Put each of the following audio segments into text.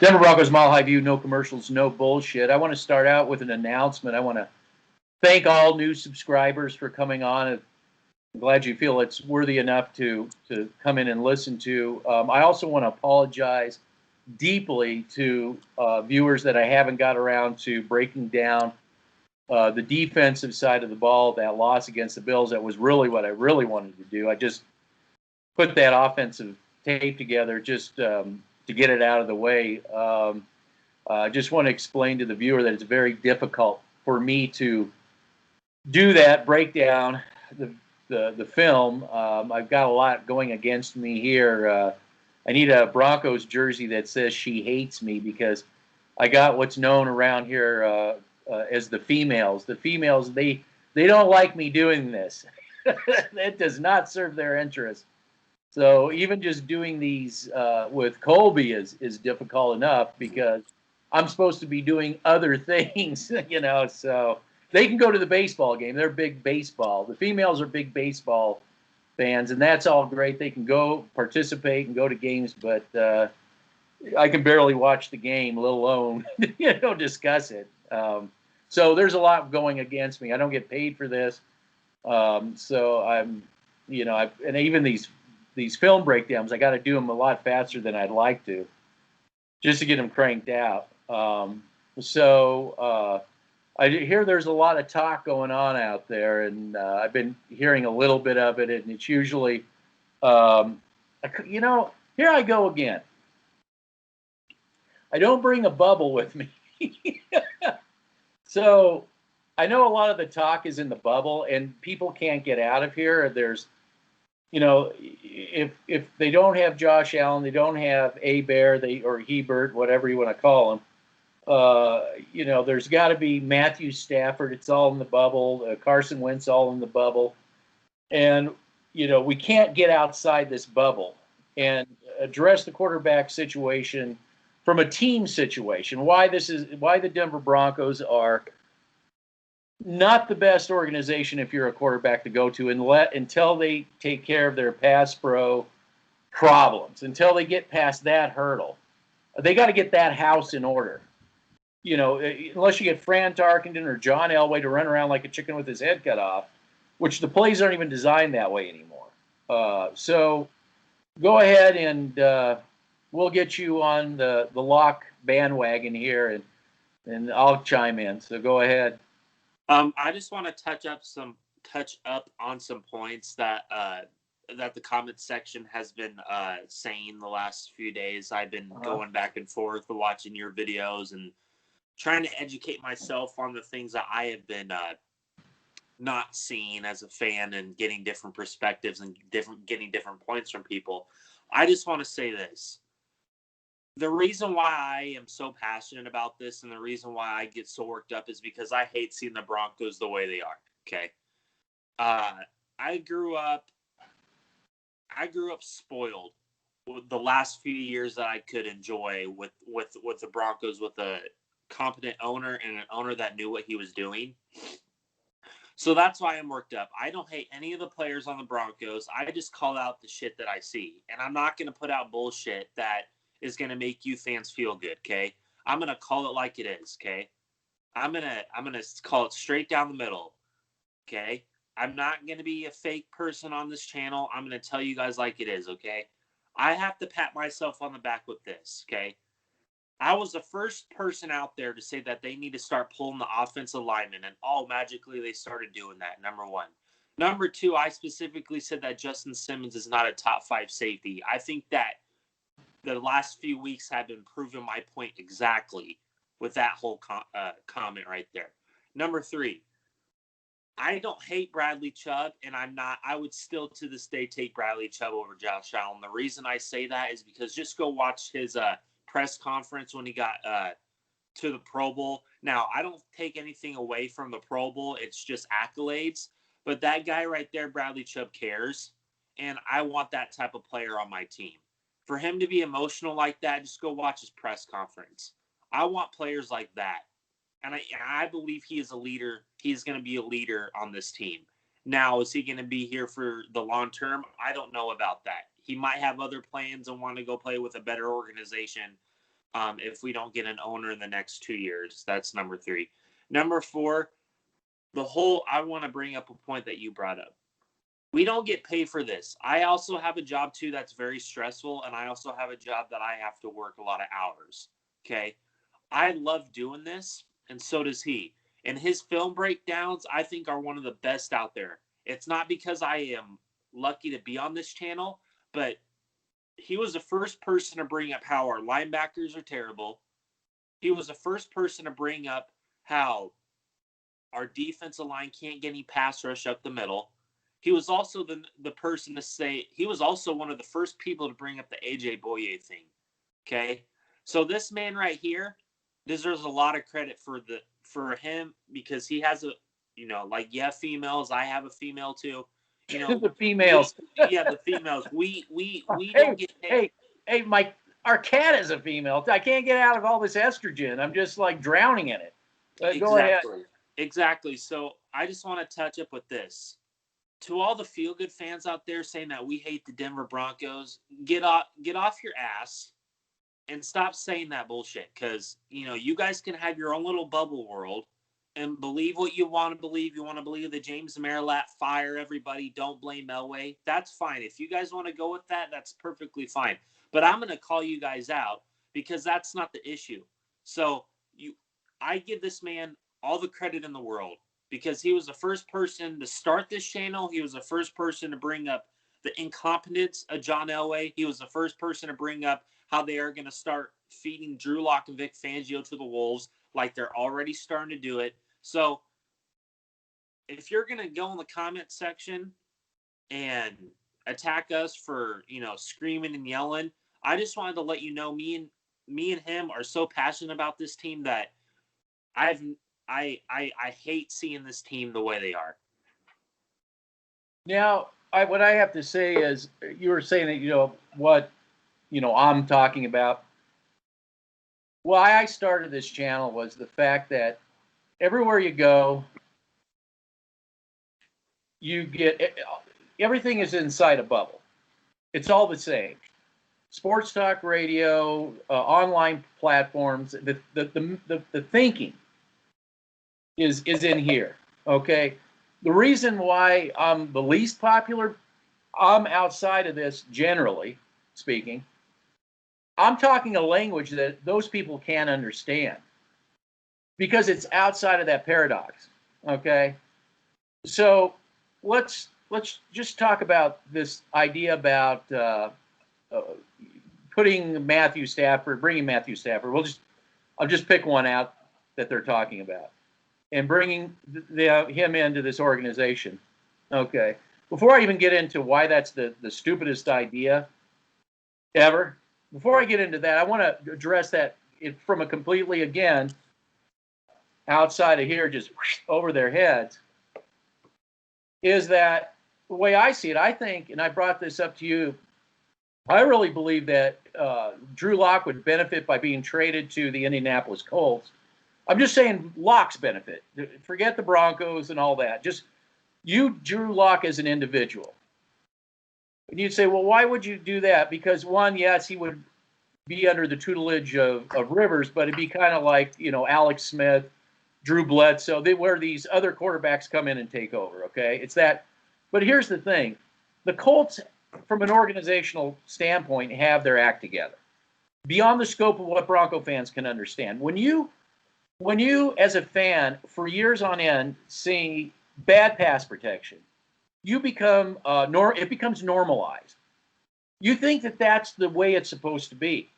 Denver Broncos Mile High View, no commercials, no bullshit. I want to start out with an announcement. I want to thank all new subscribers for coming on. I'm glad you feel it's worthy enough to come in and listen to. I also want to apologize deeply to viewers that I haven't got around to breaking down the defensive side of the ball, that loss against the Bills. That was really what I really wanted to do. I just put that offensive tape together just to get it out of the way. I just want to explain to the viewer that it's very difficult for me to do that breakdown the film. I've got a lot going against me here. I need a Broncos jersey that says "She hates me" because I got what's known around here as the females. The females they don't like me doing this. It does not serve their interest. So even just doing these with Colby is difficult enough because I'm supposed to be doing other things, So they can go to the baseball game. They're big baseball. The females are big baseball fans, and that's all great. They can go participate and go to games, but I can barely watch the game, let alone discuss it. So there's a lot going against me. I don't get paid for this, so I'm, and even these film breakdowns, I got to do them a lot faster than I'd like to, just to get them cranked out. I hear there's a lot of talk going on out there, and I've been hearing a little bit of it, and it's usually, here I go again. I don't bring a bubble with me. So I know a lot of the talk is in the bubble, and people can't get out of here. There's, if they don't have Josh Allen, they don't have Hebert, or Hebert, whatever you want to call him. There's got to be Mathew, Stafford. It's all in the bubble. Carson Wentz, all in the bubble. And, we can't get outside this bubble and address the quarterback situation from a team situation. Why the Denver Broncos are not the best organization if you're a quarterback to go to until they take care of their pass pro problems, until they get past that hurdle. They got to get that house in order. Unless you get Fran Tarkenton or John Elway to run around like a chicken with his head cut off, which the plays aren't even designed that way anymore. So go ahead and we'll get you on the lock bandwagon here, and I'll chime in. So go ahead. I just want to touch up on some points that the comment section has been saying the last few days. I've been going back and forth watching your videos and trying to educate myself on the things that I have been not seeing as a fan, and getting different perspectives and getting different points from people. I just want to say this. The reason why I am so passionate about this, and the reason why I get so worked up, is because I hate seeing the Broncos the way they are. Okay. I grew up spoiled with the last few years that I could enjoy with the Broncos, with a competent owner and an owner that knew what he was doing. So that's why I'm worked up. I don't hate any of the players on the Broncos. I just call out the shit that I see. And I'm not going to put out bullshit that is going to make you fans feel good, okay? I'm going to call it like it is, okay? I'm going to call it straight down the middle, okay? I'm not going to be a fake person on this channel. I'm going to tell you guys like it is, okay? I have to pat myself on the back with this, okay? I was the first person out there to say that they need to start pulling the offensive linemen, and magically they started doing that, number one. Number two, I specifically said that Justin Simmons is not a top 5 safety. I think that the last few weeks have been proving my point exactly with that whole comment right there. Number three, I don't hate Bradley Chubb, and I would still to this day take Bradley Chubb over Josh Allen. The reason I say that is because just go watch his press conference when he got to the Pro Bowl. Now, I don't take anything away from the Pro Bowl. It's just accolades. But that guy right there, Bradley Chubb, cares. And I want that type of player on my team. For him to be emotional like that, just go watch his press conference. I want players like that. And I believe he is a leader. He's going to be a leader on this team. Now, is he going to be here for the long term? I don't know about that. He might have other plans and want to go play with a better organization. if we don't get an owner in the next 2 years. That's number 3. Number 4, I want to bring up a point that you brought up. We don't get paid for this. I also have a job too that's very stressful, and I also have a job that I have to work a lot of hours. Okay. I love doing this, and so does he. And his film breakdowns, I think, are one of the best out there. It's not because I am lucky to be on this channel, but he was the first person to bring up how our linebackers are terrible. He was the first person to bring up how our defensive line can't get any pass rush up the middle. He was also the person to say, he was also one of the first people to bring up the AJ Boye thing. Okay. So this man right here deserves a lot of credit for him, because he has like, females. I have a female too. The females. The females. We don't get paid. Hey, our cat is a female. I can't get out of all this estrogen. I'm just like drowning in it. Go ahead. Exactly. So I just want to touch up with this. To all the feel-good fans out there saying that we hate the Denver Broncos, get off your ass and stop saying that bullshit, because, you guys can have your own little bubble world and believe what you want to believe. You want to believe that James Marilat fire everybody, don't blame Elway. That's fine. If you guys want to go with that, that's perfectly fine. But I'm going to call you guys out, because that's not the issue. So I give this man all the credit in the world, because he was the first person to start this channel. He was the first person to bring up the incompetence of John Elway. He was the first person to bring up how they are going to start feeding Drew Lock and Vic Fangio to the wolves, like they're already starting to do it. So if you're going to go in the comment section and attack us for, screaming and yelling, I just wanted to let you know, me and him are so passionate about this team that I hate seeing this team the way they are. Now, what I have to say is, you were saying that, what, I'm talking about. Why I started this channel was the fact that everywhere you go, you get, everything is inside a bubble. It's all the same. Sports talk radio, online platforms, the thinking is in here, okay? The reason why I'm the least popular, I'm outside of this, generally speaking. I'm talking a language that those people can't understand, because it's outside of that paradox, okay? So let's just talk about this idea about bringing Mathew Stafford. I'll just pick one out that they're talking about, and bringing him into this organization. Okay. Before I even get into why that's the stupidest idea ever, before I get into that, I want to address that from a completely, again, outside of here, just over their heads, is that the way I see it, I think, and I brought this up to you, I really believe that Drew Lock would benefit by being traded to the Indianapolis Colts. I'm just saying Lock's benefit. Forget the Broncos and all that. Just Drew Lock as an individual. And you'd say, well, why would you do that? Because one, yes, he would be under the tutelage of Rivers, but it'd be kind of like, Alex Smith, Drew Bledsoe, where these other quarterbacks come in and take over, okay? It's that. But here's the thing. The Colts, from an organizational standpoint, have their act together, beyond the scope of what Bronco fans can understand. When you, as a fan, for years on end, see bad pass protection, you become it becomes normalized. You think that that's the way it's supposed to be.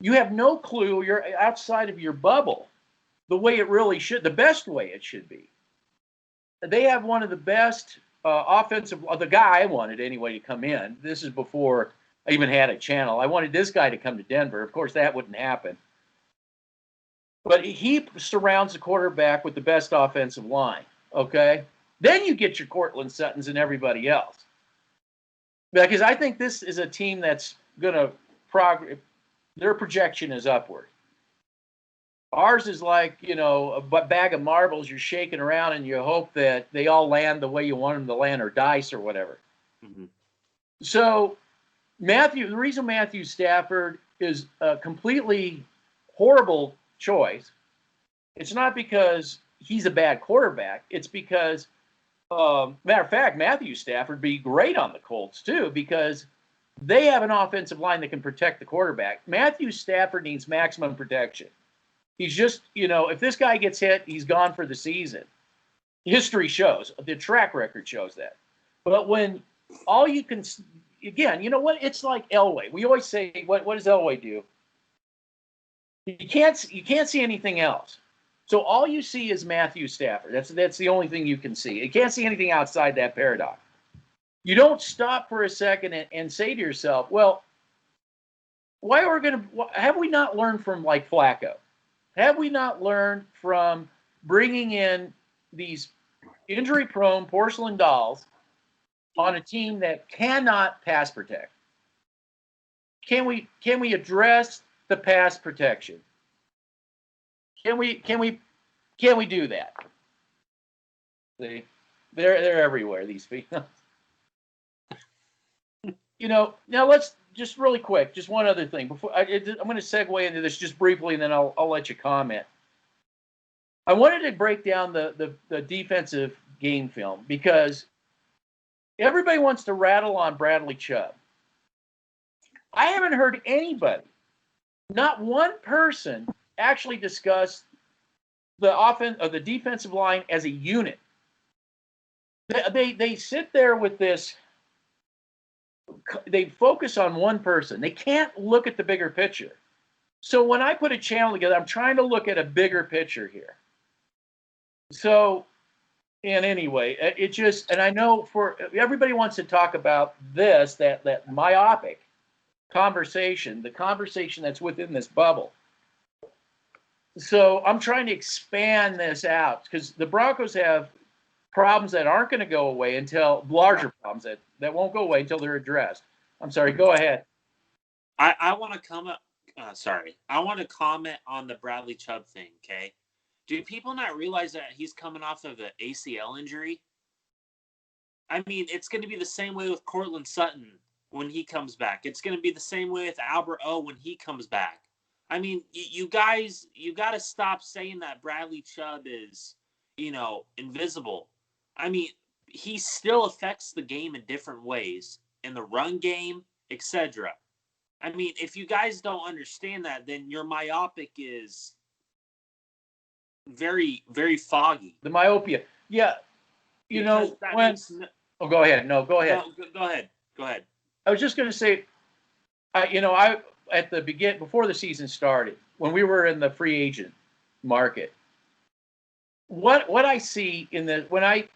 You have no clue. You're outside of your bubble. The way it really should, the best way it should be. They have one of the best offensive. The guy I wanted anyway to come in. This is before I even had a channel. I wanted this guy to come to Denver. Of course, that wouldn't happen. But he surrounds the quarterback with the best offensive line. Okay. Then you get your Cortland Suttons and everybody else. Because I think this is a team that's going to progress. Their projection is upward. Ours is like, a bag of marbles you're shaking around and you hope that they all land the way you want them to land, or dice or whatever. Mm-hmm. So the reason Mathew Stafford is a completely horrible choice, it's not because he's a bad quarterback. It's because, matter of fact, Mathew Stafford would be great on the Colts too, because they have an offensive line that can protect the quarterback. Mathew Stafford needs maximum protection. He's just, if this guy gets hit, he's gone for the season. History shows, the track record shows that. But when all you can, again, you know what? It's like Elway. We always say, what does Elway do? You can't see anything else. So all you see is Mathew Stafford. That's the only thing you can see. You can't see anything outside that paradox. You don't stop for a second and say to yourself, well, have we not learned from like Flacco? Have we not learned from bringing in these injury-prone porcelain dolls on a team that cannot pass protect? Can we address the pass protection? Can we do that? See, they're everywhere, these people. Now let's just really quick, just one other thing before I'm going to segue into this just briefly, and then I'll let you comment. I wanted to break down the defensive game film because everybody wants to rattle on Bradley Chubb. I haven't heard anybody, not one person, actually discuss the defensive line as a unit. They sit there with this. They focus on one person. They can't look at the bigger picture. So when I put a channel together, I'm trying to look at a bigger picture here. So, and anyway, and I know for everybody wants to talk about this, that myopic conversation, the conversation that's within this bubble. So I'm trying to expand this out because the Broncos have problems that aren't going to go away until larger problems that won't go away until they're addressed. I'm sorry. Go ahead. I want to comment. I want to comment on the Bradley Chubb thing. Okay, do people not realize that he's coming off of an ACL injury? I mean, it's going to be the same way with Cortland Sutton when he comes back. It's going to be the same way with Albert O when he comes back. I mean, you guys, you got to stop saying that Bradley Chubb is, invisible. I mean, he still affects the game in different ways, in the run game, etc. I mean, if you guys don't understand that, then your myopic is very, very foggy. The myopia. Yeah. Oh, go ahead. No, go ahead. No, go ahead. Go ahead. I was just going to say, I at the before the season started, when we were in the free agent market, what I see when I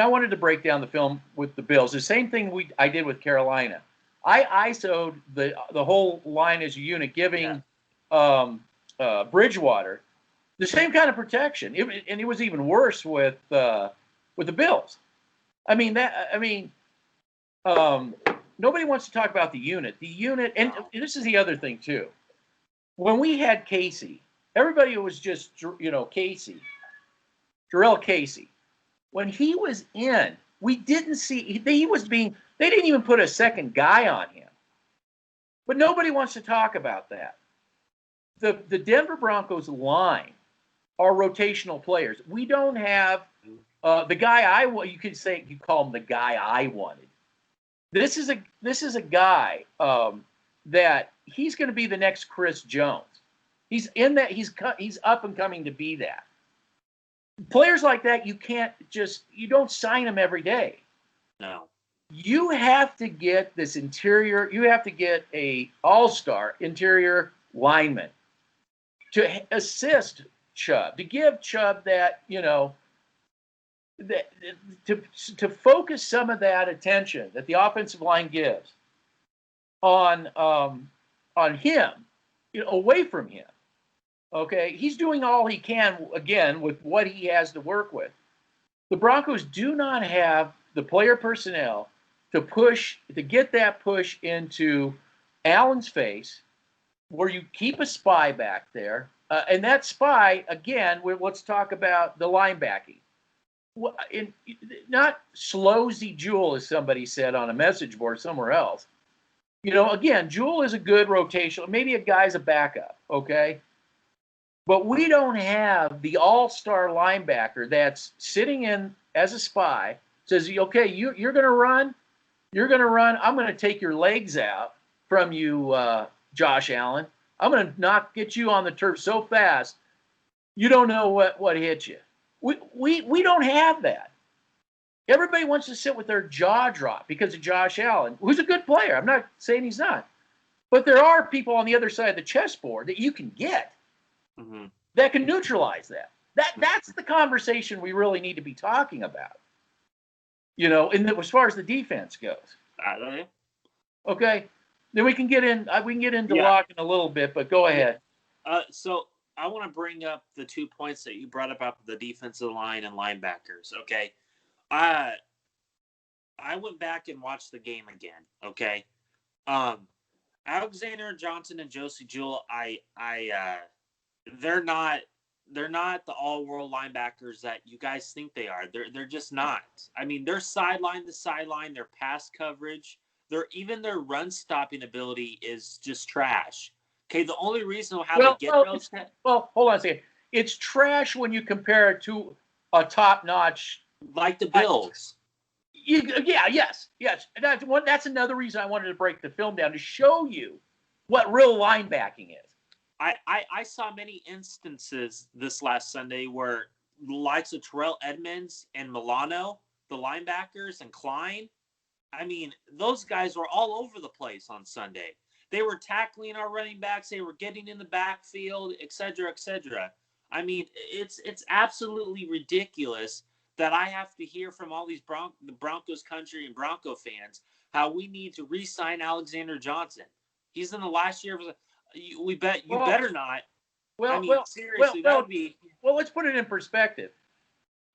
wanted to break down the film with the Bills, the same thing I did with Carolina. I ISO'd the whole line as a unit, giving Bridgewater the same kind of protection, and it was even worse with the Bills. Nobody wants to talk about the unit. The unit, and this is the other thing too. When we had Casey, everybody was just Casey, Jarrell Casey. When he was in, we didn't see they didn't even put a second guy on him. But nobody wants to talk about that. The Denver Broncos line are rotational players. We don't have the guy you call him the guy I wanted. This is a guy that he's going to be the next Chris Jones. He's in that. He's up and coming to be that. Players like that, you don't sign them every day. No. You have to get this interior. You have to get a all-star interior lineman to assist Chubb, to give Chubb that to focus some of that attention that the offensive line gives on him, away from him. Okay, he's doing all he can again with what he has to work with. The Broncos do not have the player personnel to get that push into Allen's face, where you keep a spy back there, and that spy again. Let's talk about the linebacking. Not Slowsy Jewel, as somebody said on a message board somewhere else. Again, Jewell is a good rotation. Maybe a guy's a backup, okay? But we don't have the all-star linebacker that's sitting in as a spy, says, okay, you're going to run. You're going to run. I'm going to take your legs out from you, Josh Allen. I'm going to get you on the turf so fast, you don't know what hit you. We don't have that. Everybody wants to sit with their jaw dropped because of Josh Allen, who's a good player. I'm not saying he's not. But there are people on the other side of the chessboard that you can get that can neutralize that. That's the conversation we really need to be talking about. As far as the defense goes. Okay. Then we can get into Locke in a little bit, but go ahead. So I want to bring up the 2 points that you brought up about the defensive line and linebackers. Okay. I went back and watched the game again. Okay. Alexander Johnson and Josie Jewell, they're not the all-world linebackers that you guys think they are. They're just not. I mean, they're sideline to sideline, their pass coverage, even their run stopping ability is just trash. Okay, the only reason how they get those. Well, hold on a second. It's trash when you compare it to a top-notch, like the Bills. Yes. That's another reason I wanted to break the film down to show you what real linebacking is. I saw many instances this last Sunday where the likes of Terrell Edmonds and Milano, the linebackers, and Klein, I mean, those guys were all over the place on Sunday. They were tackling our running backs. They were getting in the backfield, et cetera, et cetera. I mean, it's absolutely ridiculous that I have to hear from all these the Broncos country and Bronco fans how we need to re-sign Alexander Johnson. He's in the last year of you better not. Seriously, that would be. Well, let's put it in perspective.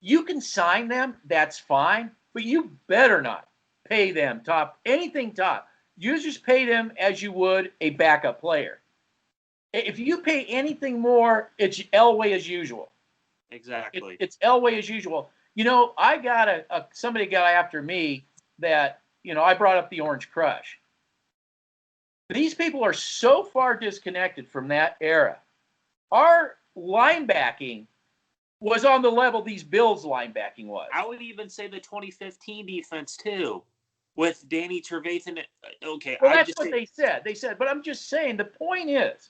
You can sign them, that's fine, but you better not pay them anything top. You just pay them as you would a backup player. If you pay anything more, it's Elway as usual. Exactly. It's Elway as usual. I got somebody got after me that, I brought up the Orange Crush. These people are so far disconnected from that era. Our linebacking was on the level these Bills linebacking was. I would even say the 2015 defense too, with Danny Trevathan. Okay, well, that's what they said. They said, but I'm just saying the point is,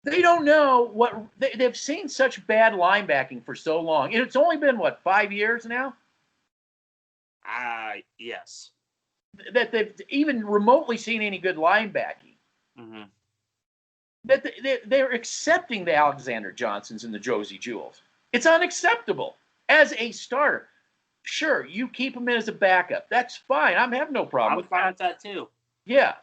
they don't know what they've seen such bad linebacking for so long. It's only been 5 years now. Yes. That they've even remotely seen any good linebacking. Mm-hmm. That they're accepting the Alexander Johnsons and the Josie Jewells. It's unacceptable as a starter. Sure, you keep him in as a backup. That's fine. I'm having no problem with that. I'm fine with that too. Yeah.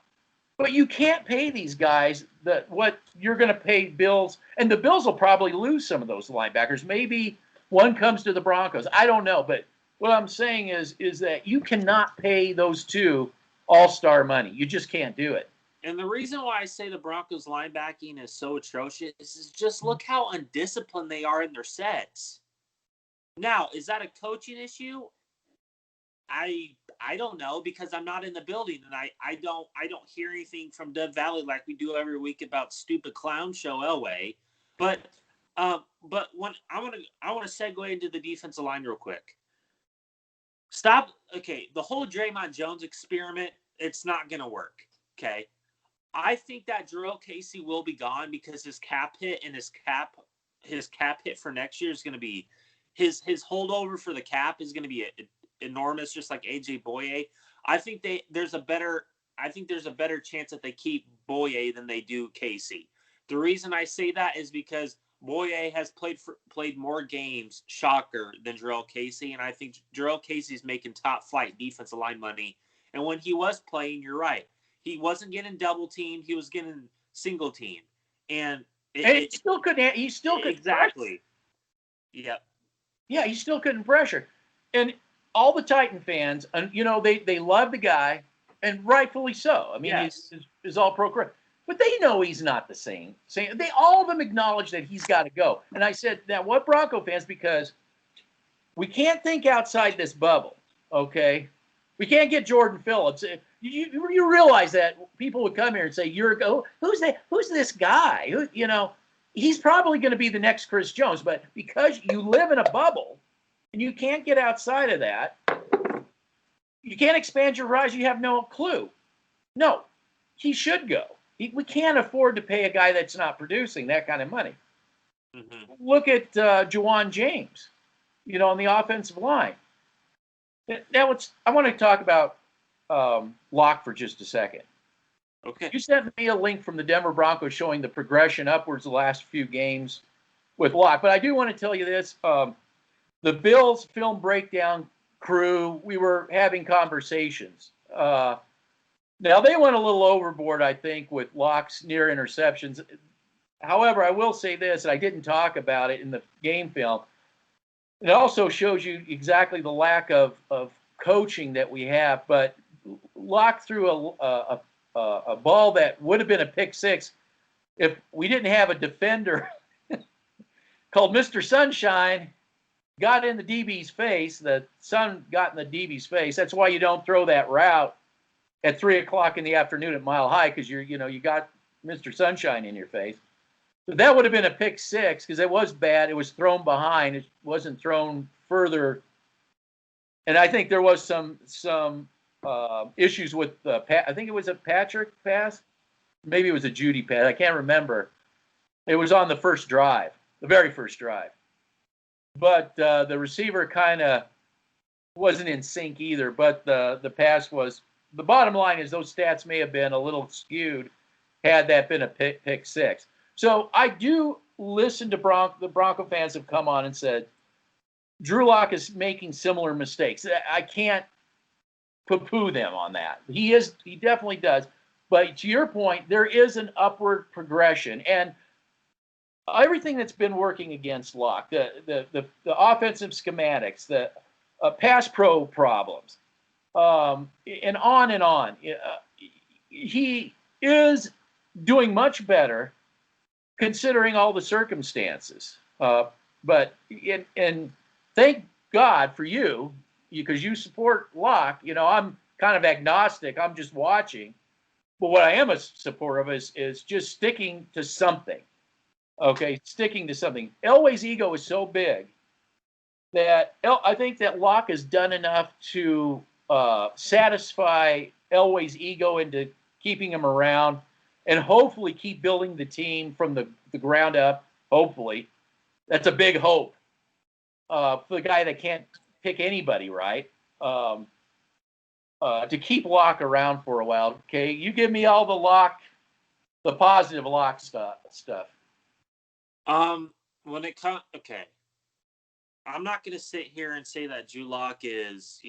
But you can't pay these guys what you're going to pay Bills. And the Bills will probably lose some of those linebackers. Maybe one comes to the Broncos. I don't know. But what I'm saying is that you cannot pay those two all-star money. You just can't do it. And the reason why I say the Broncos linebacking is so atrocious is just look how undisciplined they are in their sets. Now, is that a coaching issue? I don't know because I'm not in the building and I don't hear anything from Dev Valley like we do every week about stupid clown show Elway. But when I want to segue into the defensive line real quick. Stop. Okay, the whole Draymond Jones experiment, it's not going to work. Okay. I think that Jarrell Casey will be gone because his cap hit and his cap hit for next year is going to be his holdover for the cap is going to be enormous, just like AJ Boye. I think there's a better chance that they keep Boye than they do Casey. The reason I say that is because Boye has played more games, shocker, than Jarrell Casey, and I think Jarrell Casey's making top flight defensive line money. And when he was playing, you're right. He wasn't getting double teamed. He was getting single teamed, and he still couldn't. He still couldn't. Exactly. Yep. Yeah, he still couldn't pressure, and all the Titan fans, and they love the guy, and rightfully so. I mean, yes. he's all pro career, but they know he's not the same. They all of them acknowledge that he's got to go. And I said, now what Bronco fans? Because we can't think outside this bubble. Okay. We can't get Jordan Phillips. you realize that people would come here and say, who's this guy? He's probably going to be the next Chris Jones. But because you live in a bubble and you can't get outside of that, you can't expand your horizon. You have no clue. No, he should go. We can't afford to pay a guy that's not producing that kind of money. Mm-hmm. Look at Juwan James, on the offensive line. Now I want to talk about Locke for just a second. Okay. You sent me a link from the Denver Broncos showing the progression upwards the last few games with Locke. But I do want to tell you this. The Bills film breakdown crew, we were having conversations. Now, they went a little overboard, I think, with Locke's near interceptions. However, I will say this, and I didn't talk about it in the game film. It also shows you exactly the lack of coaching that we have. But Locke threw a ball that would have been a pick six if we didn't have a defender called Mr. Sunshine got in the DB's face. The sun got in the DB's face. That's why you don't throw that route at 3:00 in the afternoon at Mile High, because you got Mr. Sunshine in your face. But that would have been a pick six because it was bad. It was thrown behind. It wasn't thrown further. And I think there was some issues with I think it was a Patrick pass. Maybe it was a Judy pass. I can't remember. It was on the first drive, the very first drive. But the receiver kind of wasn't in sync either. But the pass was. The bottom line is those stats may have been a little skewed had that been a pick six. So I do listen to the Bronco fans have come on and said Drew Lock is making similar mistakes. I can't poo-poo them on that. He definitely does. But to your point, there is an upward progression, and everything that's been working against Lock, the offensive schematics, the pass pro problems, and on and on. He is doing much better considering all the circumstances. But thank God for you, because you support Locke. I'm kind of agnostic. I'm just watching. But what I am a supporter of is just sticking to something. Okay, sticking to something. Elway's ego is so big that I think that Locke has done enough to satisfy Elway's ego into keeping him around, and hopefully keep building the team from the ground up. Hopefully. That's a big hope for the guy that can't pick anybody, right? To keep Locke around for a while. Okay, you give me all the positive Locke stuff. When it comes, okay, I'm not going to sit here and say that Drew Lock is,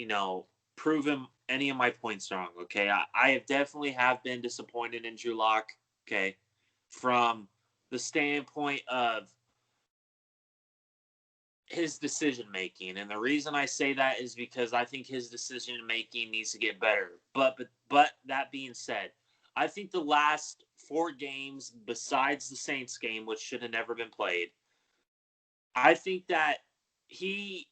proving any of my points wrong. Okay, I have definitely been disappointed in Drew Lock. Okay, from the standpoint of his decision making, and the reason I say that is because I think his decision making needs to get better. But that being said, I think the last 4 games, besides the Saints game, which should have never been played, I think that he's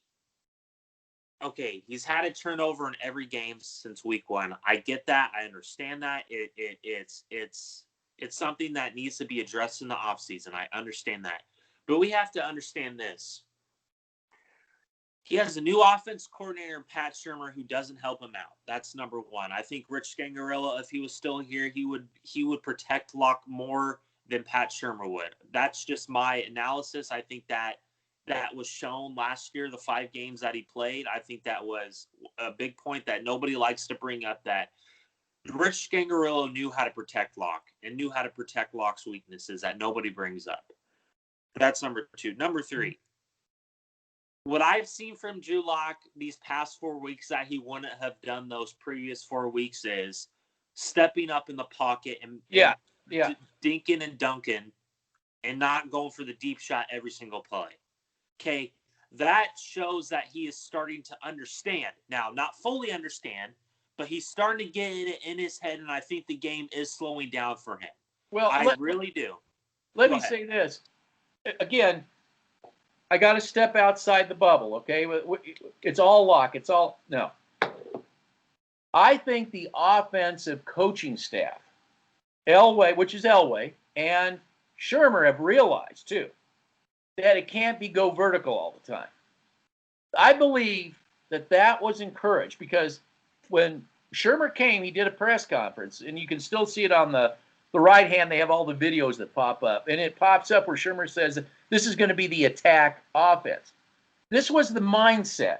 had a turnover in every game since week 1. I get that. I understand that. It's something that needs to be addressed in the offseason. I understand that. But we have to understand this. He has a new offense coordinator in Pat Shurmur who doesn't help him out. That's number 1. I think Rich Scangarello, if he was still here, he would protect Locke more than Pat Shurmur would. That's just my analysis. I think that was shown last year, the 5 games that he played. I think that was a big point that nobody likes to bring up, that Rich Scangarello knew how to protect Locke and knew how to protect Locke's weaknesses that nobody brings up. That's number 2. Number 3. What I've seen from Drew Lock these past 4 weeks that he wouldn't have done those previous 4 weeks is stepping up in the pocket and dinking and dunking and not going for the deep shot every single play. Okay, that shows that he is starting to understand. Now, not fully understand, but he's starting to get it in his head, and I think the game is slowing down for him. Well, I really do. Let me say this. Again, I got to step outside the bubble, okay? It's all Locke. No. I think the offensive coaching staff, Elway, which is Elway, and Shurmur have realized, too, that it can't be go vertical all the time. I believe that was encouraged because when Shurmur came, he did a press conference, and you can still see it on the right hand. They have all the videos that pop up, and it pops up where Shurmur says this is going to be the attack offense. This was the mindset.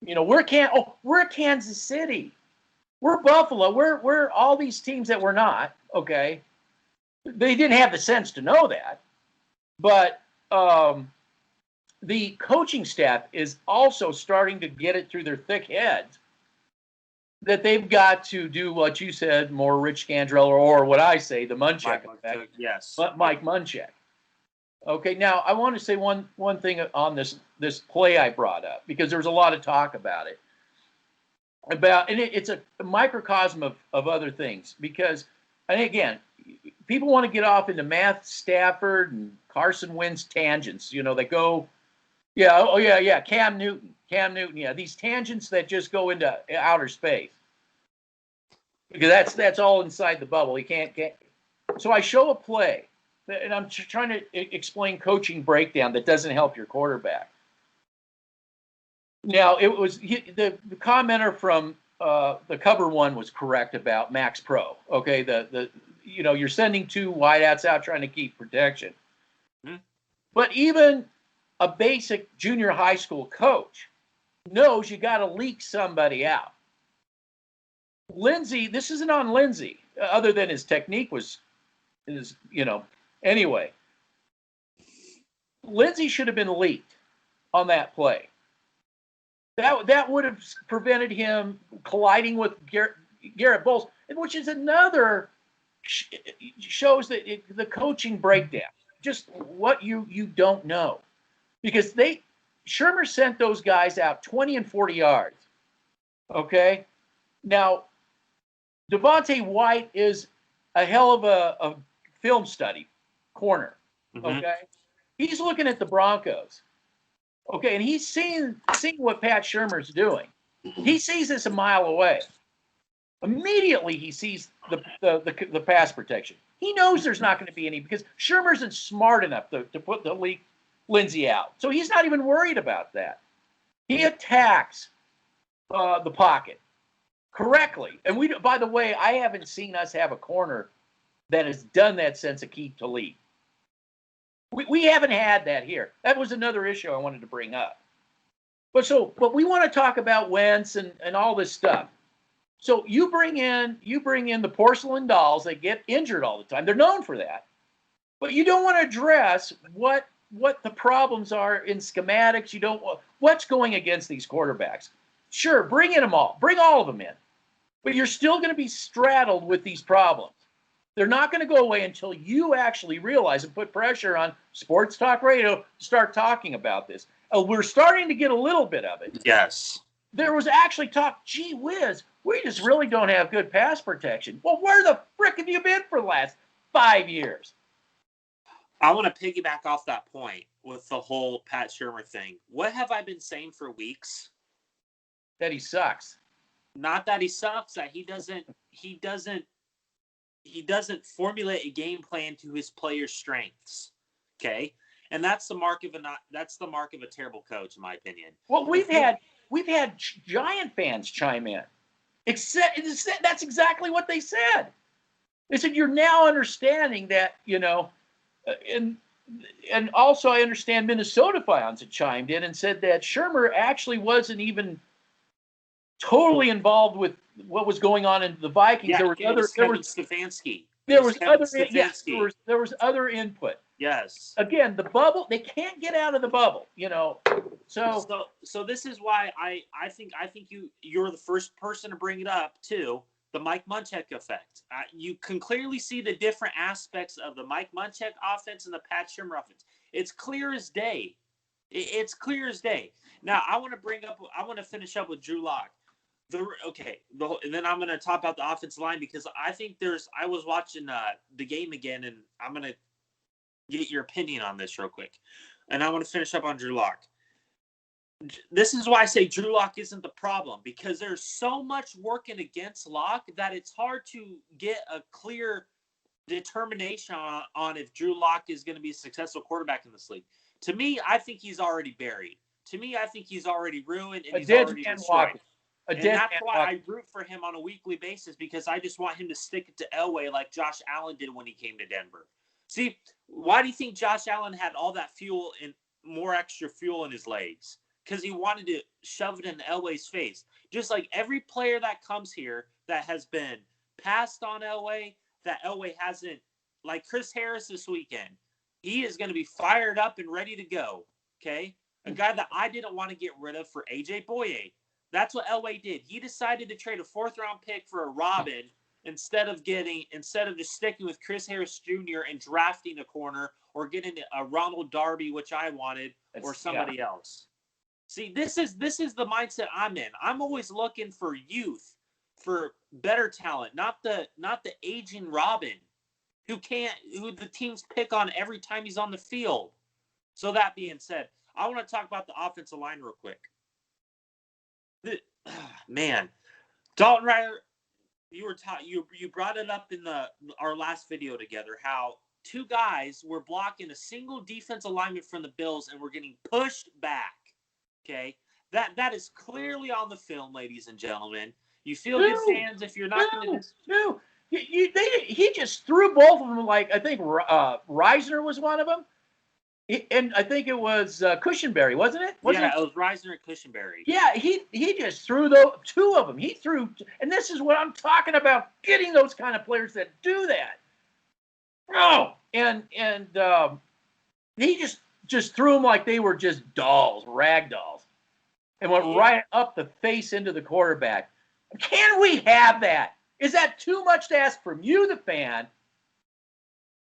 We're Kansas City. We're Buffalo. We're all these teams that we're not, okay? They didn't have the sense to know that. But the coaching staff is also starting to get it through their thick heads that they've got to do what you said, more Rich Scandrell, or what I say, the Munchak effect. Yes. Mike Munchak. Okay, now I want to say one thing on this play I brought up, because there was a lot of talk about it. And it's a microcosm of other things, because, and again, people want to get off into Matt Stafford and Carson Wentz tangents. They go, Cam Newton, yeah, these tangents that just go into outer space, because that's all inside the bubble. You can't get. So I show a play, and I'm trying to explain coaching breakdown that doesn't help your quarterback. Now, it was the commenter from the Cover One was correct about Max Pro. Okay, you're sending two wideouts out trying to keep protection. Mm-hmm. But even a basic junior high school coach knows you got to leak somebody out. Lindsey, this isn't on Lindsey, other than his technique anyway. Lindsey should have been leaked on that play. That would have prevented him colliding with Garett Bolles, which is another shows that the coaching breakdown, just what you don't know, because Shurmur sent those guys out 20 and 40 yards. Okay, now Devontae White is a hell of a film study corner. Mm-hmm. Okay, he's looking at the Broncos. Okay, and he's seeing what Pat Shurmur's doing. He sees this a mile away. Immediately, he sees the pass protection. He knows there's not going to be any, because Shurmur isn't smart enough to put the Lindsey out. So he's not even worried about that. He attacks the pocket correctly. And by the way, I haven't seen us have a corner that has done that since Aqib Talib. We haven't had that here. That was another issue I wanted to bring up. But we want to talk about Wentz and all this stuff. So you bring in the porcelain dolls that get injured all the time. They're known for that. But you don't want to address what the problems are in schematics. What's going against these quarterbacks. Sure, bring in them all. Bring all of them in. But you're still going to be straddled with these problems. They're not going to go away until you actually realize and put pressure on Sports Talk Radio to start talking about this. We're starting to get a little bit of it. Yes. There was actually talk, gee whiz, we just really don't have good pass protection. Well, where the frick have you been for the last 5 years? I want to piggyback off that point with the whole Pat Shurmur thing. What have I been saying for weeks? That he sucks. Not that he sucks, that he doesn't formulate a game plan to his players' strengths. Okay? And that's the mark of a terrible coach, in my opinion. Well, we've had Giant fans chime in. That's exactly what they said. They said, you're now understanding that, and also I understand Minnesota fans had chimed in and said that Shurmur actually wasn't even totally involved with what was going on in the Vikings. Yeah, there was Stefanski. There was other input. Yes. Again, the bubble, they can't get out of the bubble, So this is why I think you're the first person to bring it up too. The Mike Munchak effect. You can clearly see the different aspects of the Mike Munchak offense and the Pat Shurmur offense. It's clear as day. It's clear as day. Now I want to finish up with Drew Lock. And then I'm going to top out the offensive line, because I think I was watching the game again, and I'm going to get your opinion on this real quick. And I want to finish up on Drew Lock. this is why I say Drew Lock isn't the problem, because there's so much working against Lock that it's hard to get a clear determination on if Drew Lock is going to be a successful quarterback in this league. To me, I think he's already buried. To me, I think he's already ruined and he's already destroyed. And that's why I root for him on a weekly basis, because I just want him to stick it to Elway like Josh Allen did when he came to Denver. See, why do you think Josh Allen had all that fuel and more extra fuel in his legs? Because he wanted to shove it in Elway's face. Just like every player that comes here that has been passed on Elway, that Elway hasn't, like Chris Harris this weekend, he is going to be fired up and ready to go, okay? A guy that I didn't want to get rid of for A.J. Boye. That's what Elway did. He decided to trade a 4th-round pick for a Robin instead of just sticking with Chris Harris Jr. and drafting a corner or getting a Ronald Darby, which I wanted, or somebody else. See, this is the mindset I'm in. I'm always looking for youth, for better talent, not the aging Robin who the teams pick on every time he's on the field. So that being said, I want to talk about the offensive line real quick. Man, Dalton Ryder, you brought it up in our last video together, how 2 guys were blocking a single defensive lineman from the Bills and were getting pushed back. Okay, that is clearly on the film, ladies and gentlemen. You feel good fans if you're not going to. He just threw both of them. Like I think Reisner was one of them. And I think it was Cushenberry, wasn't it? It was Reisner and Cushenberry. Yeah, he just threw 2 of them. He threw, and this is what I'm talking about, getting those kind of players that do that. Oh, and he just threw them like they were just dolls, rag dolls, and went right up the face into the quarterback. Can we have that? Is that too much to ask from you, the fan?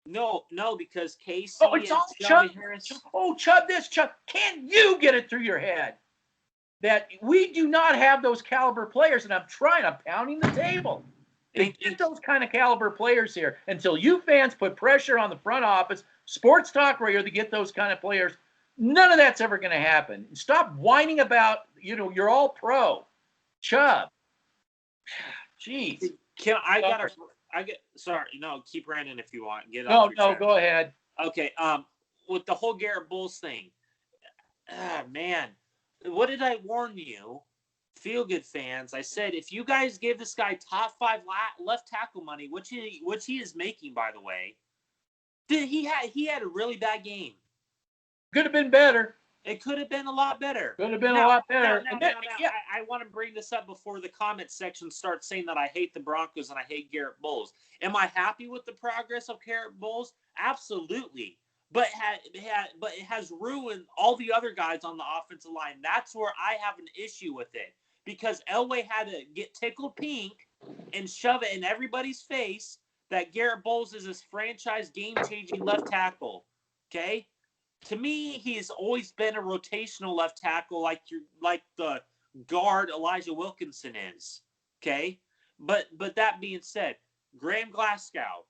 No, because Casey it's all Chubb. Chubb this, Chubb. Can you get it through your head that we do not have those caliber players? And I'm pounding the table. They get those kind of caliber players here until you fans put pressure on the front office, sports talk radio to get those kind of players. None of that's ever going to happen. Stop whining about, you're all pro. Chubb. Jeez. Sorry, no, keep running if you want. Go ahead. Okay, with the whole Garett Bolles thing, man, what did I warn you, Feel Good fans? I said if you guys give this guy top 5 left tackle money, which he is making, by the way, he had a really bad game. Could have been better. It could have been a lot better. Could have been a lot better. I want to bring this up before the comment section starts saying that I hate the Broncos and I hate Garett Bolles. Am I happy with the progress of Garett Bolles? Absolutely. But it has ruined all the other guys on the offensive line. That's where I have an issue with it. Because Elway had to get tickled pink and shove it in everybody's face that Garett Bolles is this franchise game-changing left tackle. Okay? To me, he's always been a rotational left tackle like the guard Elijah Wilkinson is. Okay? But that being said, Graham Glasgow,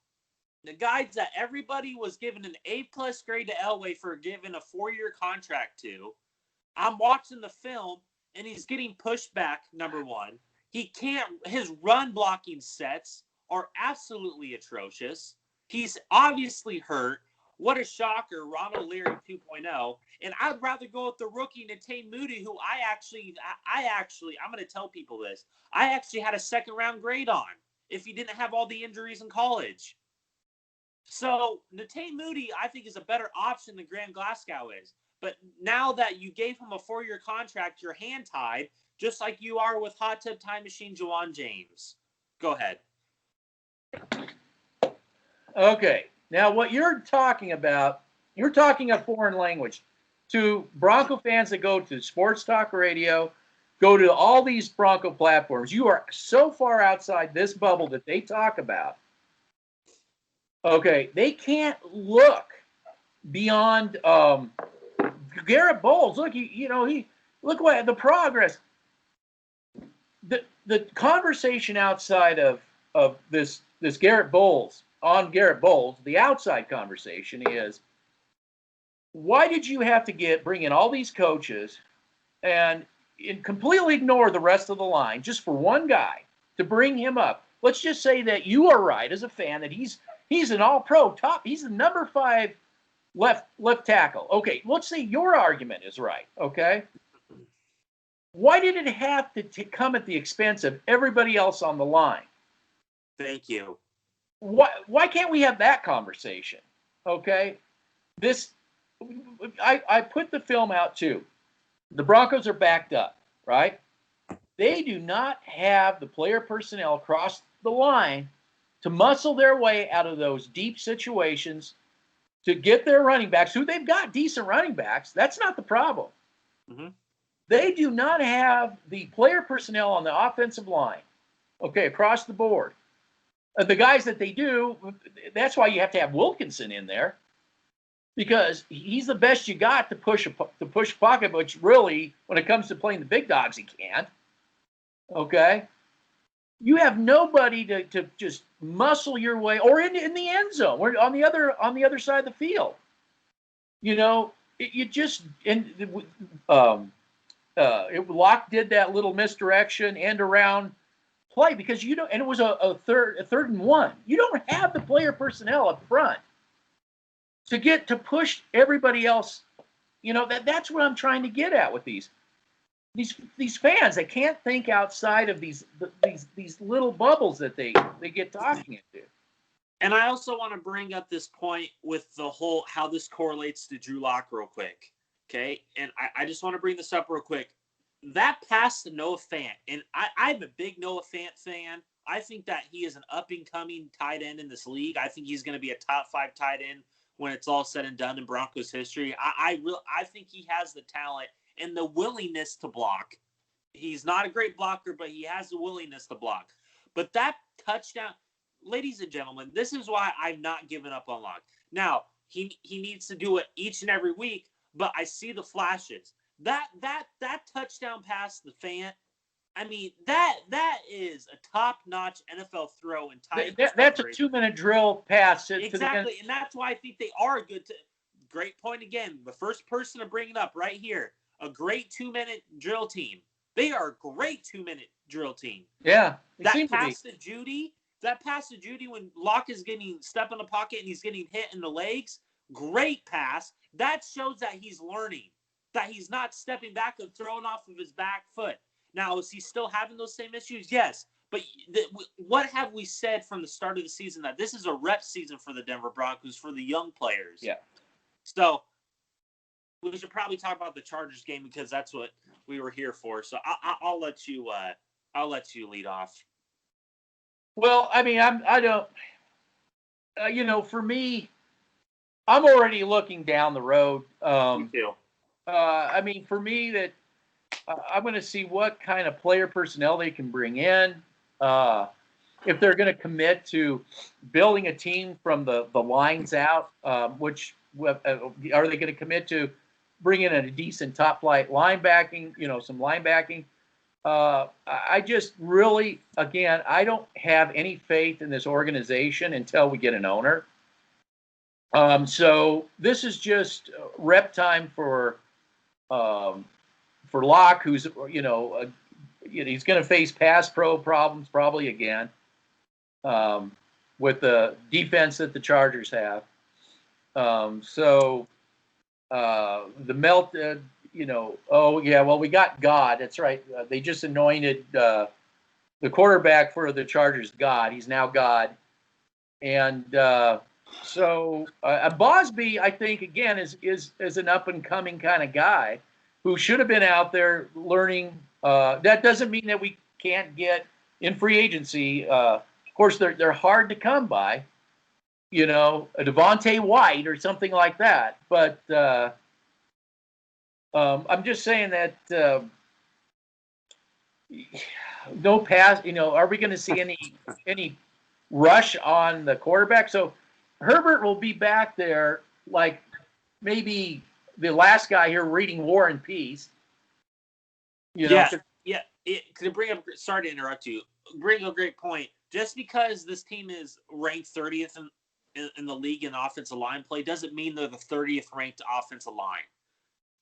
the guys that everybody was giving an A+ grade to Elway for giving a 4-year contract to, I'm watching the film and he's getting pushed back, number one. His run blocking sets are absolutely atrocious. He's obviously hurt. What a shocker, Ronald Leary 2.0. And I'd rather go with the rookie, Netane Moody, who I'm going to tell people this. I actually had a 2nd-round grade on if he didn't have all the injuries in college. So Netane Moody, I think, is a better option than Graham Glasgow is. But now that you gave him a 4-year contract, you're hand-tied, just like you are with Hot Tub Time Machine Juwan James. Go ahead. Okay. Now, what you're talking about, you're talking a foreign language. To Bronco fans that go to sports talk radio, go to all these Bronco platforms, you are so far outside this bubble that they talk about. Okay, they can't look beyond Garett Bolles. Look, look what the progress. The conversation outside of this Garett Bolles. On Garett Bolles, the outside conversation is, why did you have to bring in all these coaches and completely ignore the rest of the line just for one guy to bring him up. Let's just say that you are right as a fan that he's an all-pro top. He's the number 5 left tackle. Okay, let's say your argument is right. Okay, why did it have to come at the expense of everybody else on the line? Thank you. Why can't we have that conversation? Okay, I put the film out too. The Broncos are backed up, right? They do not have the player personnel across the line to muscle their way out of those deep situations to get their running backs, who they've got decent running backs. That's not the problem. Mm-hmm. They do not have the player personnel on the offensive line, okay, across the board. The guys that they do, that's why you have to have Wilkinson in there, because he's the best you got to push pocket, which really, when it comes to playing the big dogs, he can't. Okay? You have nobody to just muscle your way, or in the end zone, or on the other side of the field. You know, Locke did that little misdirection end around play because you don't, and it was a third and 1. You don't have the player personnel up front to push everybody else. You know, that's what I'm trying to get at with these fans. They can't think outside of these little bubbles that they get talking into. And I also want to bring up this point with the whole how this correlates to Drew Lock real quick. Okay, and I just want to bring this up real quick. That pass to Noah Fant, and I'm a big Noah Fant fan. I think that he is an up-and-coming tight end in this league. I think he's going to be a top 5 tight end when it's all said and done in Broncos history. I think he has the talent and the willingness to block. He's not a great blocker, but he has the willingness to block. But that touchdown, ladies and gentlemen, this is why I'm not giving up on Locke. Now, he needs to do it each and every week, but I see the flashes. That touchdown pass to Fant, I mean, that is a top-notch NFL throw and tight. That's a 2-minute drill pass. Exactly, and that's why I think they are good. Great point again. The first person to bring it up right here. A great 2-minute drill team. They are a great 2-minute drill team. Yeah. That pass to Judy when Locke is getting step in the pocket and he's getting hit in the legs, great pass. That shows that he's learning, that he's not stepping back and throwing off of his back foot. Now, is he still having those same issues? Yes. But what have we said from the start of the season? That this is a rep season for the Denver Broncos, for the young players. Yeah. So we should probably talk about the Chargers game because that's what we were here for. So I'll let you lead off. Well, I mean, I don't. For me, I'm already looking down the road. Me too. I mean, for me, that I'm going to see what kind of player personnel they can bring in. If they're going to commit to building a team from the lines out, which are they going to commit to bring in a decent top flight linebacking, some linebacking? I just really, again, I don't have any faith in this organization until we get an owner. So this is just rep time for Locke, who's he's going to face pass pro problems probably again with the defense that the Chargers have. The melt, we got God. That's right. They just anointed the quarterback for the Chargers God. He's now God. And Bosby, I think, again, is an up-and-coming kind of guy who should have been out there learning. That doesn't mean that we can't get in free agency. Of course, they're hard to come by, a Devontae White or something like that. But I'm just saying that no pass. Are we going to see any rush on the quarterback? So Hebert will be back there like maybe the last guy here reading War and Peace. Sorry to interrupt you. Bring a great point. Just because this team is ranked 30th in the league in offensive line play doesn't mean they're the 30th ranked offensive line.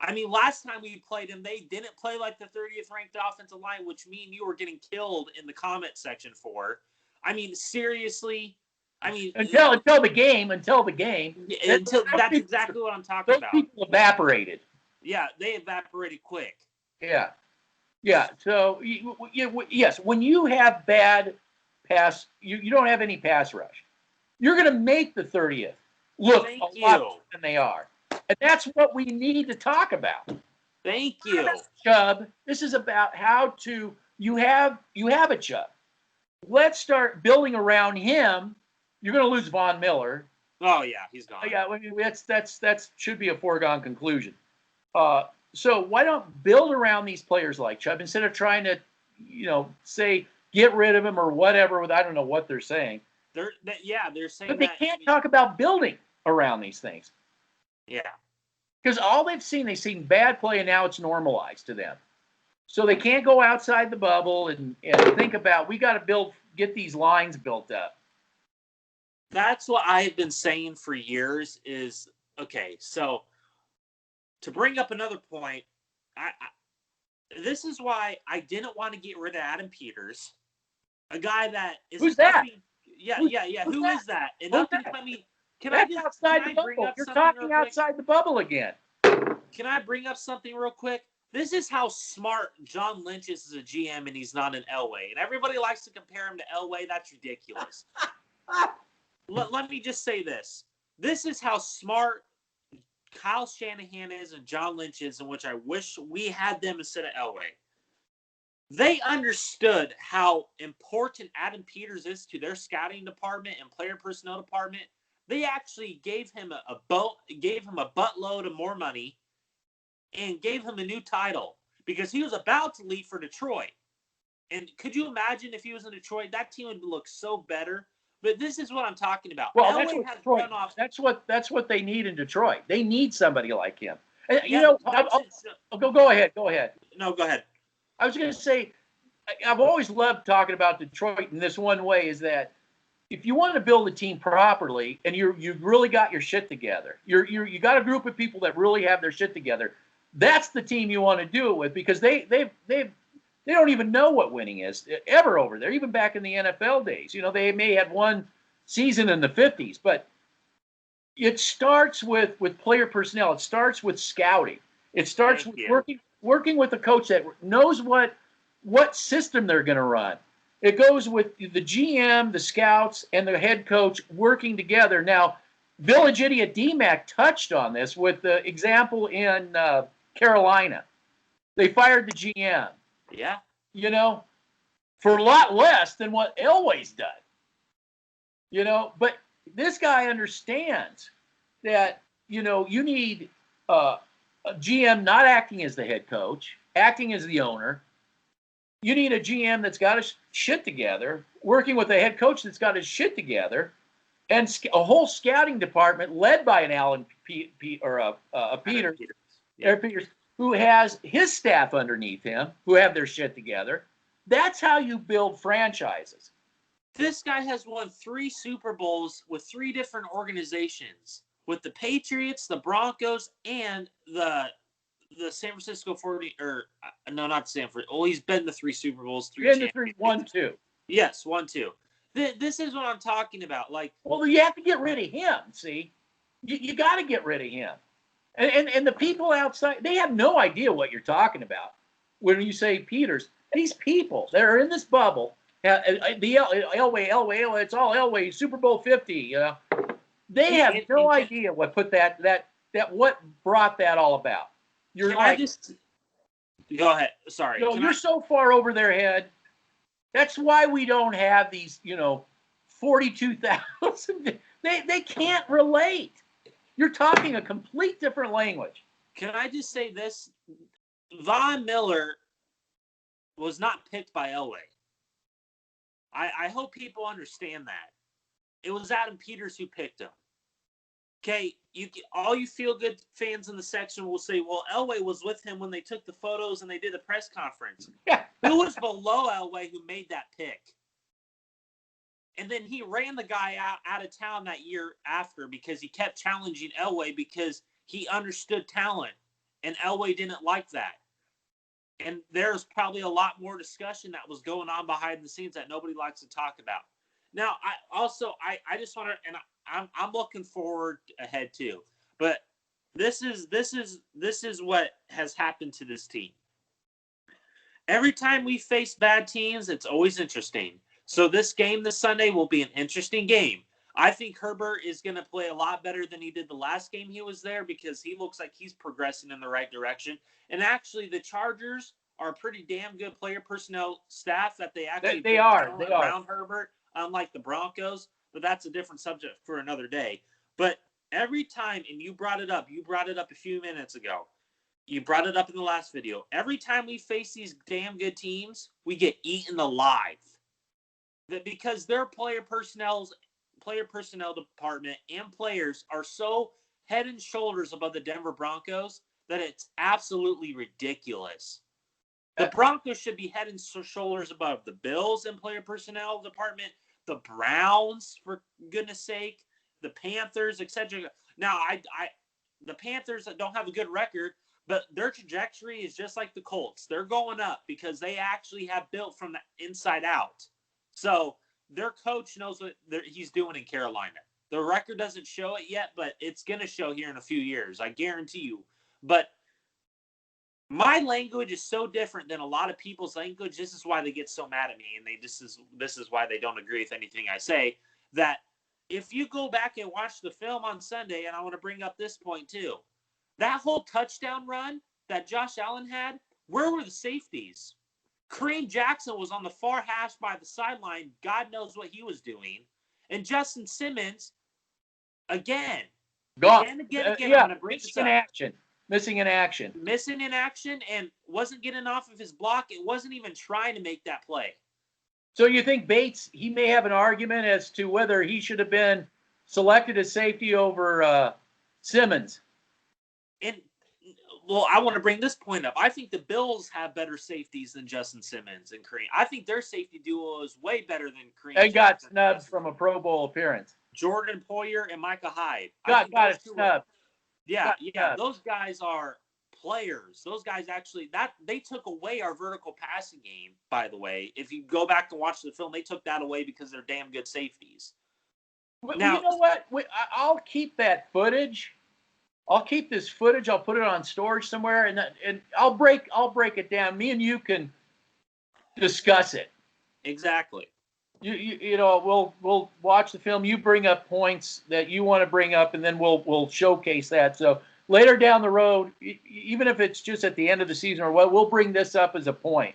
I mean, last time we played them, they didn't play like the 30th ranked offensive line, which me and you were getting killed in the comment section for. I mean, seriously. I mean, until the game. That's exactly what I'm talking about. Those people evaporated. Yeah, they evaporated quick. Yeah. So yes, when you have bad pass, you don't have any pass rush. You're going to make the 30th look a lot better than they are, and that's what we need to talk about. Thank you, Chubb. This is about how to you have a Chubb. Let's start building around him. You're going to lose Von Miller. Oh yeah, he's gone. Yeah, I mean, that's should be a foregone conclusion. So why don't build around these players like Chubb instead of trying to, say get rid of him or whatever. I don't know what they're saying. They're saying. But they can't talk about building around these things. Yeah. Because all they've seen bad play, and now it's normalized to them. So they can't go outside the bubble and think about, we got to get these lines built up. That's what I have been saying for years is, okay, so to bring up another point, this is why I didn't want to get rid of Adam Peters, a guy that is... Who's that? Yeah. Who is that? And That's outside the bubble. You're talking outside the bubble again. Can I bring up something real quick? This is how smart John Lynch is as a GM, and he's not an Elway. And everybody likes to compare him to Elway. That's ridiculous. Let me just say this. This is how smart Kyle Shanahan is and John Lynch is, in which I wish we had them instead of Elway. They understood how important Adam Peters is to their scouting department and player personnel department. They actually gave him a buttload of more money and gave him a new title because he was about to leave for Detroit. And could you imagine if he was in Detroit? That team would look so better. But this is what I'm talking about. Well, that's what they need in Detroit. They need somebody like him. And, go ahead. No, go ahead. I was going to say, I've always loved talking about Detroit in this one way, is that if you want to build a team properly and you've really got your shit together, you got a group of people that really have their shit together, that's the team you want to do it with, because they don't even know what winning is ever over there, even back in the NFL days. They may have one season in the 50s, but it starts with player personnel. It starts with scouting. It starts with working with a coach that knows what system they're going to run. It goes with the GM, the scouts, and the head coach working together. Now, Village Idiot DMAC touched on this with the example in Carolina. They fired the GM. Yeah. For a lot less than what Elway's done. But this guy understands that, you need a GM not acting as the head coach, acting as the owner. You need a GM that's got his shit together, working with a head coach that's got his shit together, and a whole scouting department led by an Alan Peters, who has his staff underneath him, who have their shit together. That's how you build franchises. This guy has won 3 Super Bowls with 3 different organizations, with the Patriots, the Broncos, and the San Francisco 40, or no, not Sanford. Oh, he's been to 3 Super Bowls, 3 championships. 1-2. Yes, 1-2. This is what I'm talking about. Well, you have to get rid of him. See, you got to get rid of him. And the people outside, they have no idea what you're talking about when you say Peters. These people that are in this bubble, the Elway, it's all Elway, Super Bowl 50. They have no idea what put what brought that all about. You're go ahead. Sorry. You're so far over their head. That's why we don't have these, 42,000. They can't relate. You're talking a complete different language. Can I just say this? Von Miller was not picked by Elway. I hope people understand that. It was Adam Peters who picked him. Okay, all you feel-good fans in the section will say, well, Elway was with him when they took the photos and they did the press conference. Yeah. Who was below Elway who made that pick? And then he ran the guy out of town that year after because he kept challenging Elway because he understood talent. And Elway didn't like that. And there's probably a lot more discussion that was going on behind the scenes that nobody likes to talk about. Now, I just want to, and I'm looking forward ahead too. But this is what has happened to this team. Every time we face bad teams, it's always interesting. So this game this Sunday will be an interesting game. I think Hebert is going to play a lot better than he did the last game he was there because he looks like he's progressing in the right direction. And actually, the Chargers are a pretty damn good player personnel staff that they actually they are around Hebert, unlike the Broncos. But that's a different subject for another day. But every time, and you brought it up a few minutes ago. You brought it up in the last video. Every time we face these damn good teams, we get eaten alive. That because their player personnel department and players are so head and shoulders above the Denver Broncos that it's absolutely ridiculous. The Broncos should be head and shoulders above the Bills and player personnel department, the Browns, for goodness sake, the Panthers, etc. Now, the Panthers don't have a good record, but their trajectory is just like the Colts. They're going up because they actually have built from the inside out. So their coach knows what he's doing in Carolina. The record doesn't show it yet, but it's going to show here in a few years. I guarantee you. But my language is so different than a lot of people's language. This is why they get so mad at me, and this is why they don't agree with anything I say. That if you go back and watch the film on Sunday, and I want to bring up this point too, that whole touchdown run that Josh Allen had, where were the safeties? Kareem Jackson was on the far hash by the sideline. God knows what he was doing. And Justin Simmons, again. Gone. Again, Yeah, I'm going to bring this up. Missing in action. Missing in action and wasn't getting off of his block. It wasn't even trying to make that play. So you think Bates, he may have an argument as to whether he should have been selected as safety over Simmons? And, well, I want to bring this point up. I think the Bills have better safeties than Justin Simmons and Kareem. I think their safety duo is way better than Kareem. They got snubbed from a Pro Bowl appearance. Jordan Poyer and Micah Hyde. Got it snubbed. Yeah. Those guys are players. Those guys actually, they took away our vertical passing game, by the way. If you go back to watch the film, they took that away because they're damn good safeties. Now, you know what? I'll keep that footage. I'll keep this footage. I'll put it on storage somewhere, and I'll break it down. Me and you can discuss it. Exactly. You know, we'll watch the film. You bring up points that you want to bring up, and then we'll showcase that. So later down the road, even if it's just at the end of the season or what, we'll bring this up as a point.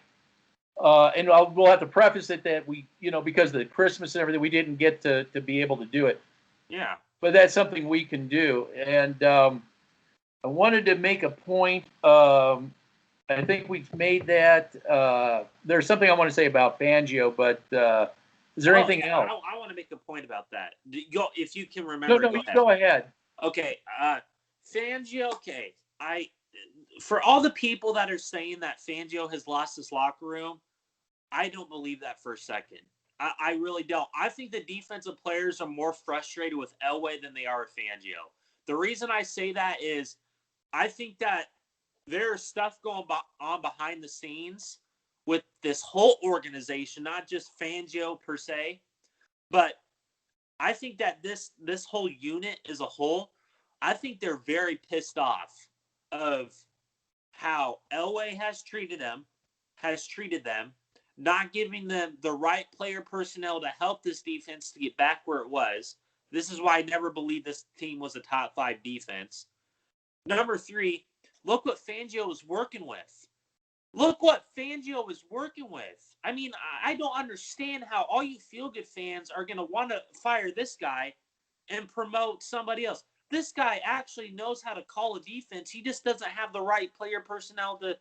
And we'll have to preface it that we, because of the Christmas and everything, we didn't get to be able to do it. Yeah. But that's something we can do. And I wanted to make a point. I think we've made that. There's something I want to say about Fangio, but is there anything else? I want to make a point about that. If you can remember. No, go ahead. Okay. Fangio, okay. For all the people that are saying that Fangio has lost his locker room, I don't believe that for a second. I really don't. I think the defensive players are more frustrated with Elway than they are with Fangio. The reason I say that is I think that there's stuff going on behind the scenes with this whole organization, not just Fangio per se, but I think that this whole unit as a whole, I think they're very pissed off of how Elway has treated them, not giving them the right player personnel to help this defense to get back where it was. This is why I never believed this team was a top 5 defense. Number 3, look what Fangio is working with. I mean, I don't understand how all you feel-good fans are going to want to fire this guy and promote somebody else. This guy actually knows how to call a defense. He just doesn't have the right player personnel to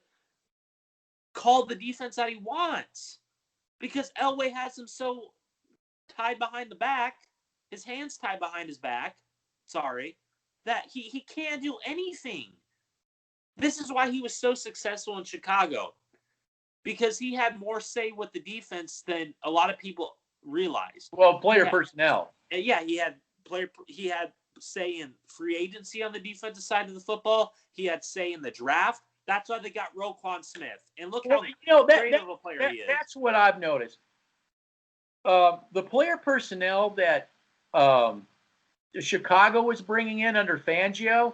call the defense that he wants. Because Elway has him so tied behind the back, his hands tied behind his back, that he can't do anything. This is why he was so successful in Chicago. Because he had more say with the defense than a lot of people realized. Well, player personnel. Yeah, he had say in free agency on the defensive side of the football. He had say in the draft. That's why they got Roquan Smith. And look how great of a player he is. That's what I've noticed. The player personnel that Chicago was bringing in under Fangio,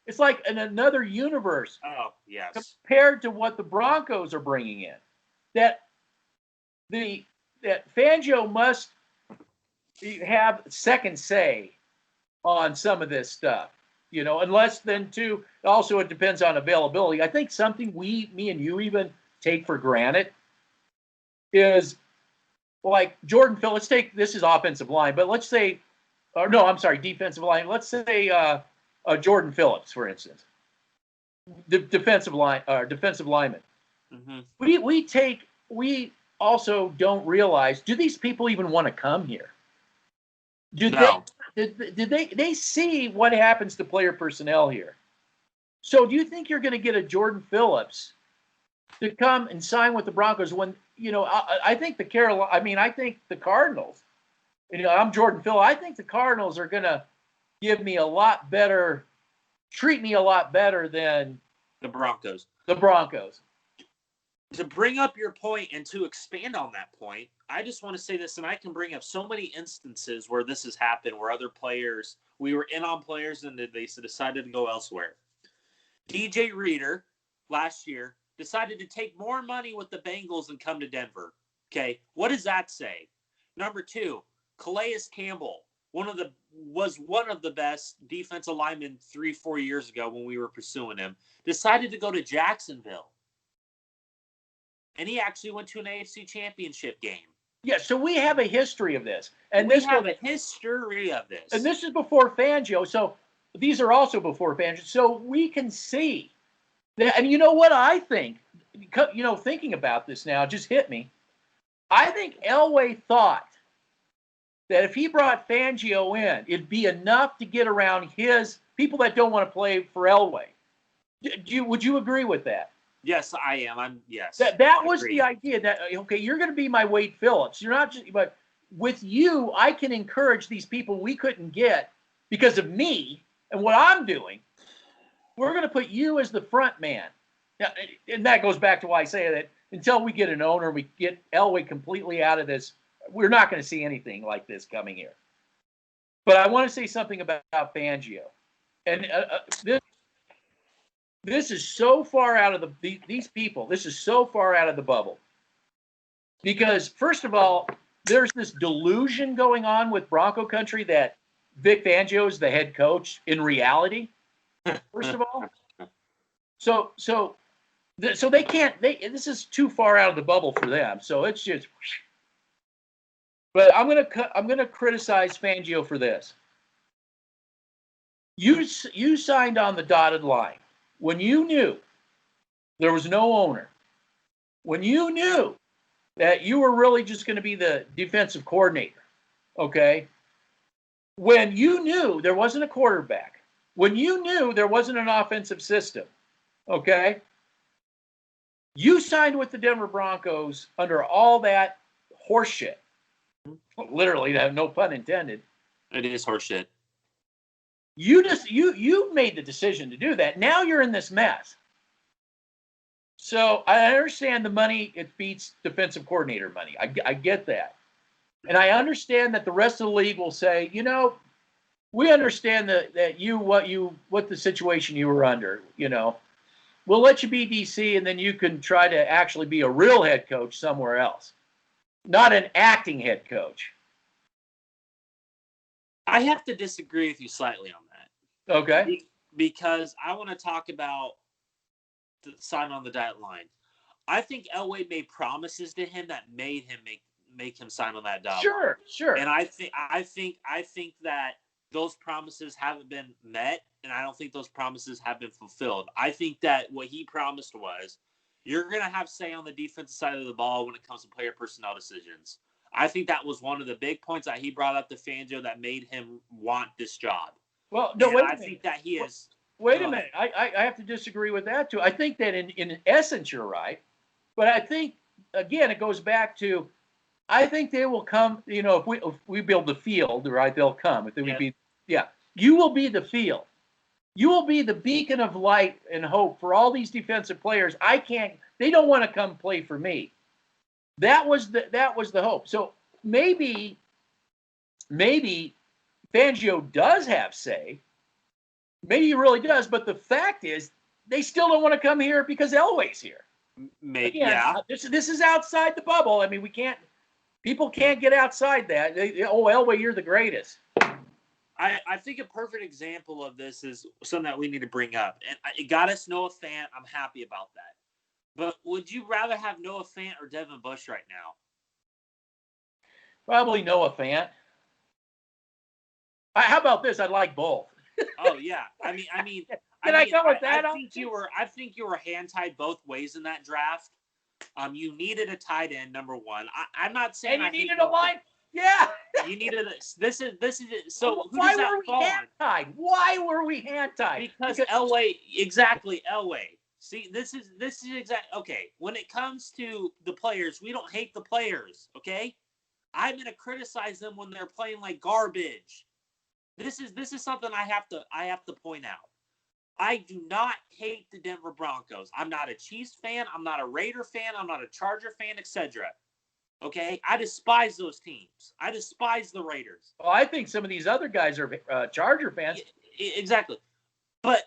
it's like in another universe. Oh, yes. Compared to what the Broncos are bringing in. That Fangio must have second say on some of this stuff, unless then too. Also, it depends on availability. I think something me and you even take for granted is like Jordan Phillips. Let's take this is offensive line, but let's say, or no, I'm sorry, defensive line. Let's say Jordan Phillips, for instance, the defensive lineman. Mm-hmm. We also don't realize, do these people even want to come here? Did they see what happens to player personnel here? So do you think you're going to get a Jordan Phillips to come and sign with the Broncos when, I think the Cardinals, I'm Jordan Phillips. I think the Cardinals are going to treat me a lot better than the Broncos. To bring up your point and to expand on that point, I just want to say this, and I can bring up so many instances where this has happened, where other players, we were in on players and they decided to go elsewhere. DJ Reader, last year, decided to take more money with the Bengals and come to Denver. Okay, what does that say? Number 2, Calais Campbell, was one of the best defensive linemen 3-4 years ago when we were pursuing him, decided to go to Jacksonville. And he actually went to an AFC championship game. Yeah, so we have a history of this. And this is before Fangio, so these are also before Fangio. So we can see that, and you know what I think? Thinking about this now, just hit me. I think Elway thought that if he brought Fangio in, it'd be enough to get around his people that don't want to play for Elway. Would you agree with that? Yes, I am. Yes. That was the idea that, okay, you're going to be my Wade Phillips. You're not just, but with you, I can encourage these people we couldn't get because of me and what I'm doing. We're going to put you as the front man. Now, and that goes back to why I say that until we get an owner, we get Elway completely out of this, we're not going to see anything like this coming here. But I want to say something about Fangio. And this is so far out of these people. This is so far out of the bubble. Because, first of all, there's this delusion going on with Bronco country that Vic Fangio is the head coach in reality, first of all. So they can't, this is too far out of the bubble for them. So it's just, but I'm going to criticize Fangio for this. You signed on the dotted line. When you knew there was no owner, when you knew that you were really just going to be the defensive coordinator, okay? When you knew there wasn't a quarterback, when you knew there wasn't an offensive system, okay? You signed with the Denver Broncos under all that horseshit. Literally, no pun intended. It is horseshit. You made the decision to do that. Now you're in this mess. So I understand the money, it beats defensive coordinator money. I get that. And I understand that the rest of the league will say, we understand that what the situation you were under, We'll let you be DC and then you can try to actually be a real head coach somewhere else. Not an acting head coach. I have to disagree with you slightly on that. Okay. Because I want to talk about the sign on the dotted line. I think Elway made promises to him that made him make him sign on that dotted line. Sure. And I think that those promises haven't been met, and I don't think those promises have been fulfilled. I think that what he promised was, you're going to have say on the defensive side of the ball when it comes to player personnel decisions. I think that was one of the big points that he brought up to Fangio that made him want this job. Well, no, wait a minute. I think that he is. Wait a minute. I have to disagree with that, too. I think that in essence, you're right. But I think, again, it goes back to I think they will come. If we build the field, right, they'll come. If they would be, you will be the field. You will be the beacon of light and hope for all these defensive players. They don't want to come play for me. That was the hope. So maybe Fangio does have say. Maybe he really does. But the fact is, they still don't want to come here because Elway's here. Maybe, Again, yeah. This is outside the bubble. I mean, people can't get outside that. Elway, you're the greatest. I think a perfect example of this is something that we need to bring up. And it got us Noah Fant. I'm happy about that. But would you rather have Noah Fant or Devin Bush right now? Probably Noah Fant. How about this? I'd like both. Oh yeah. I mean, I go with that? I think you were hand tied both ways in that draft. You needed a tight end, number one. I'm not saying and you needed a line. Yeah. You needed this is it. So why were we hand tied? Why were we hand tied? Because Elway, exactly, Elway. See, this is exact. Okay, when it comes to the players, we don't hate the players. Okay, I'm gonna criticize them when they're playing like garbage. This is something I have to point out. I do not hate the Denver Broncos. I'm not a Chiefs fan. I'm not a Raider fan. I'm not a Charger fan, etc. Okay, I despise those teams. I despise the Raiders. Well, I think some of these other guys are Charger fans. Exactly, but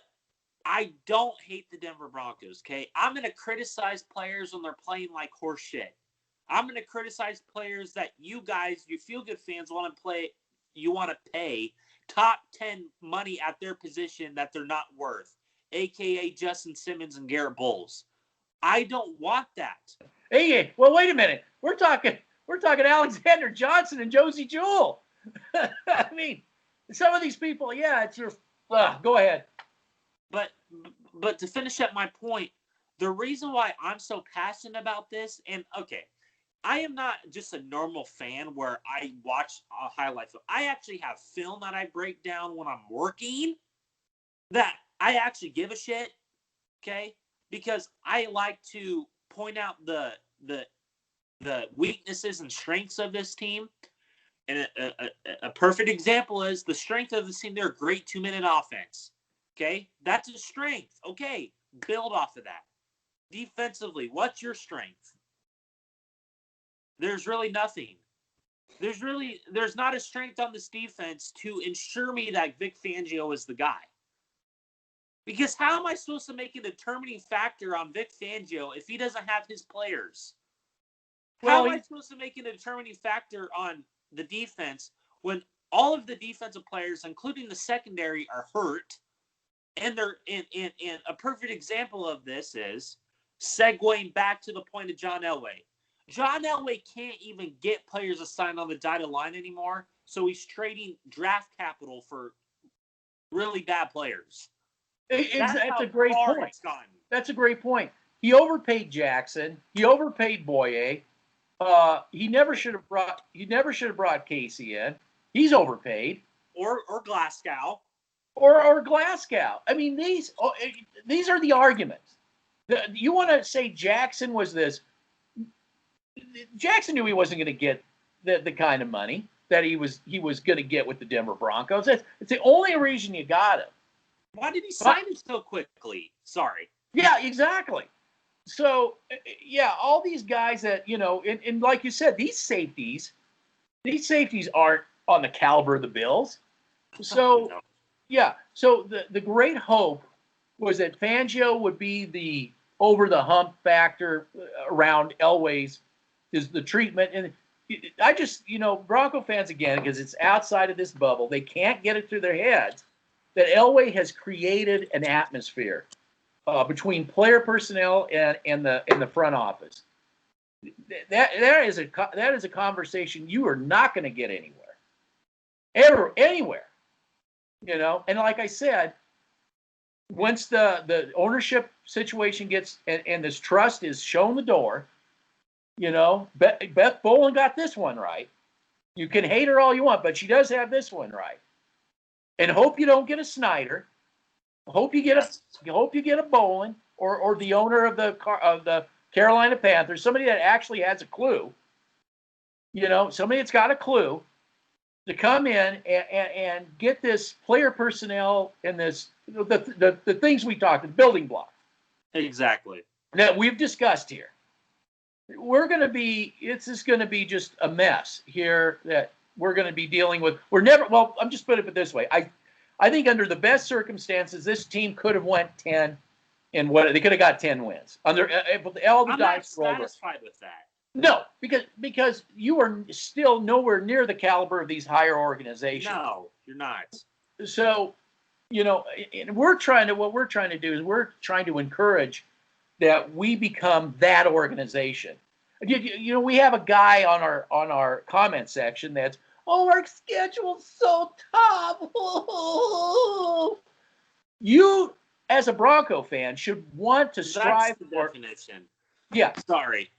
I don't hate the Denver Broncos. Okay, I'm going to criticize players when they're playing like horse shit. I'm going to criticize players that you guys, you feel good fans, want to play. You want to pay top 10 money at their position that they're not worth, aka Justin Simmons and Garett Bolles. I don't want that. Hey, well, wait a minute. We're talking Alexander Johnson and Josie Jewell. I mean, some of these people, it's your. Go ahead. But to finish up my point, the reason why I'm so passionate about this, and okay, I am not just a normal fan where I watch a highlight film. I actually have film that I break down when I'm working that I actually give a shit, okay? Because I like to point out the weaknesses and strengths of this team. And a perfect example is the strength of this team. They're a great 2-minute offense, okay? That's a strength. Okay, build off of that. Defensively, what's your strength? There's really nothing. There's not a strength on this defense to ensure me that Vic Fangio is the guy. Because how am I supposed to make a determining factor on Vic Fangio if he doesn't have his players? How am I supposed to make a determining factor on the defense when all of the defensive players, including the secondary, are hurt? And they're in a perfect example of this is segueing back to the point of John Elway. John Elway can't even get players assigned on the dotted line anymore, so he's trading draft capital for really bad players. That's a great point. That's a great point. He overpaid Jackson. He overpaid Boye. He never should have brought Casey in. He's overpaid. Or Glasgow. Or Glasgow. I mean, these are the arguments. You want to say Jackson was this? Jackson knew he wasn't going to get the kind of money that he was going to get with the Denver Broncos. It's the only reason you got him. Why did he sign it so quickly? Sorry. Yeah, exactly. So, all these guys that, and like you said, these safeties aren't on the caliber of the Bills. So, so the great hope was that Fangio would be the over-the-hump factor around Elway's is the treatment. And I just, Bronco fans, again, because it's outside of this bubble, they can't get it through their heads that Elway has created an atmosphere between player personnel and the front office. That is a conversation you are not going to get anywhere. And like I said, once the ownership situation gets and this trust is shown the door, Beth Bolin got this one right. You can hate her all you want, but she does have this one right. And hope you don't get a Snyder. Hope you get a Bolin or the owner of the Carolina Panthers, somebody that actually has a clue. somebody that's got a clue to come in and get this player personnel and the things we talked, the building blocks. Exactly. That we've discussed here. It's just going to be just a mess here that we're going to be dealing with. I'm just putting it this way. I think under the best circumstances, this team could have went 10 and they could have got 10 wins. I'm not satisfied with that. No, because you are still nowhere near the caliber of these higher organizations. No, you're not. So, and what we're trying to do is we're trying to encourage that we become that organization. We have a guy on our comment section that's, our schedule's so tough. You, as a Bronco fan, should want to strive for definition. Yeah. Sorry.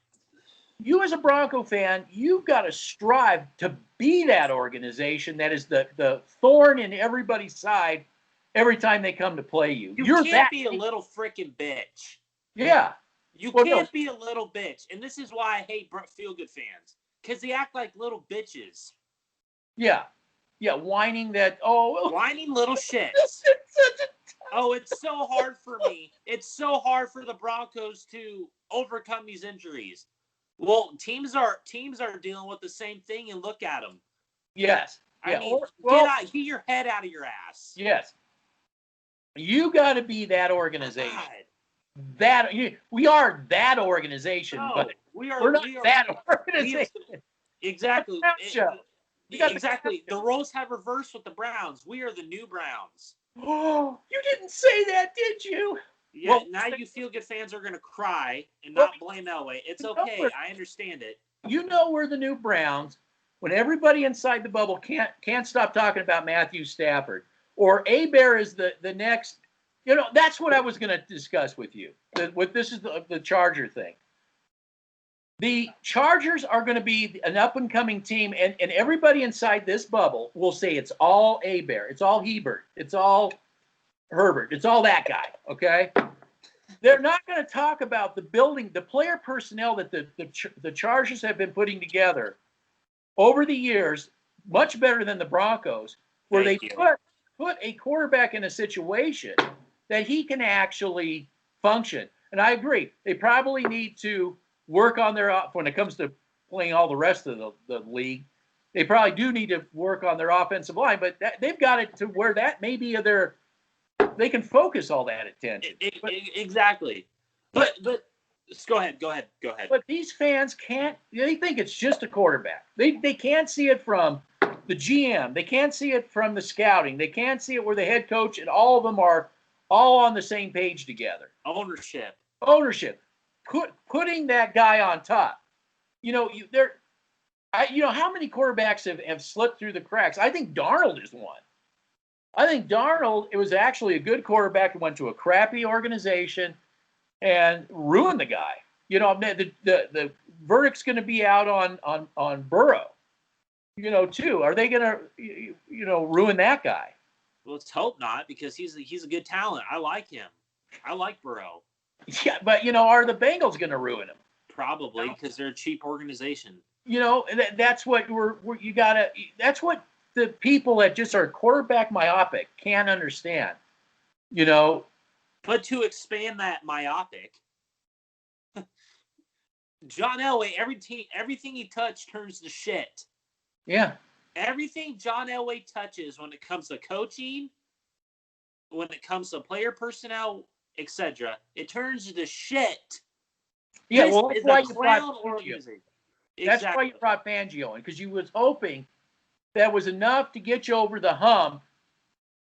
You, as a Bronco fan, you've got to strive to be that organization that is the thorn in everybody's side every time they come to play you. You can't be a little freaking bitch. Yeah. You can't be a little bitch. And this is why I hate feel-good fans. Because they act like little bitches. Yeah. Yeah, whining whining little shits. It's so hard for me. It's so hard for the Broncos to overcome these injuries. Well, teams are dealing with the same thing, and look at them. Yes. I mean, get your head out of your ass. Yes. You got to be that organization. God. We are that organization, but we're not that organization. Exactly. Exactly. The roles have reversed with the Browns. We are the new Browns. Oh, you didn't say that, did you? Yeah, now you feel-good fans are going to cry and not blame Elway. It's okay. I understand it. We're the new Browns when everybody inside the bubble can't stop talking about Mathew, Stafford, or Hebert is the next. That's what I was going to discuss with you. This is the Charger thing. The Chargers are going to be an up-and-coming team, and everybody inside this bubble will say it's all Hebert, it's all Hebert, it's all Herbert, it's all that guy, okay? They're not going to talk about the player personnel that the Chargers have been putting together over the years, much better than the Broncos, where they put a quarterback in a situation that he can actually function. And I agree, they probably need to work on when it comes to playing all the rest of the league. They probably do need to work on their offensive line, but they've got it to where that may be they can focus all that attention. Exactly. But go ahead. But these fans they think it's just a quarterback. They can't see it from the GM. They can't see it from the scouting. They can't see it where the head coach and all of them are all on the same page together. Ownership. Putting that guy on top. How many quarterbacks have slipped through the cracks? I think Darnold is one. I think Darnold, it was actually a good quarterback who went to a crappy organization and ruined the guy. The verdict's going to be out on Burrow. Too. Are they going to ruin that guy? Well, let's hope not, because he's a good talent. I like him. I like Burrow. Yeah, but are the Bengals going to ruin him? Probably, because they're a cheap organization. That's what that's what the people that just are quarterback myopic can't understand. But to expand that myopic, John Elway, everything he touched turns to shit. Yeah. Everything John Elway touches when it comes to coaching, when it comes to player personnel, etc., it turns to shit. Yeah, this well, that's why you brought organization. That's why you brought Fangio in, because you was hoping that was enough to get you over the hump.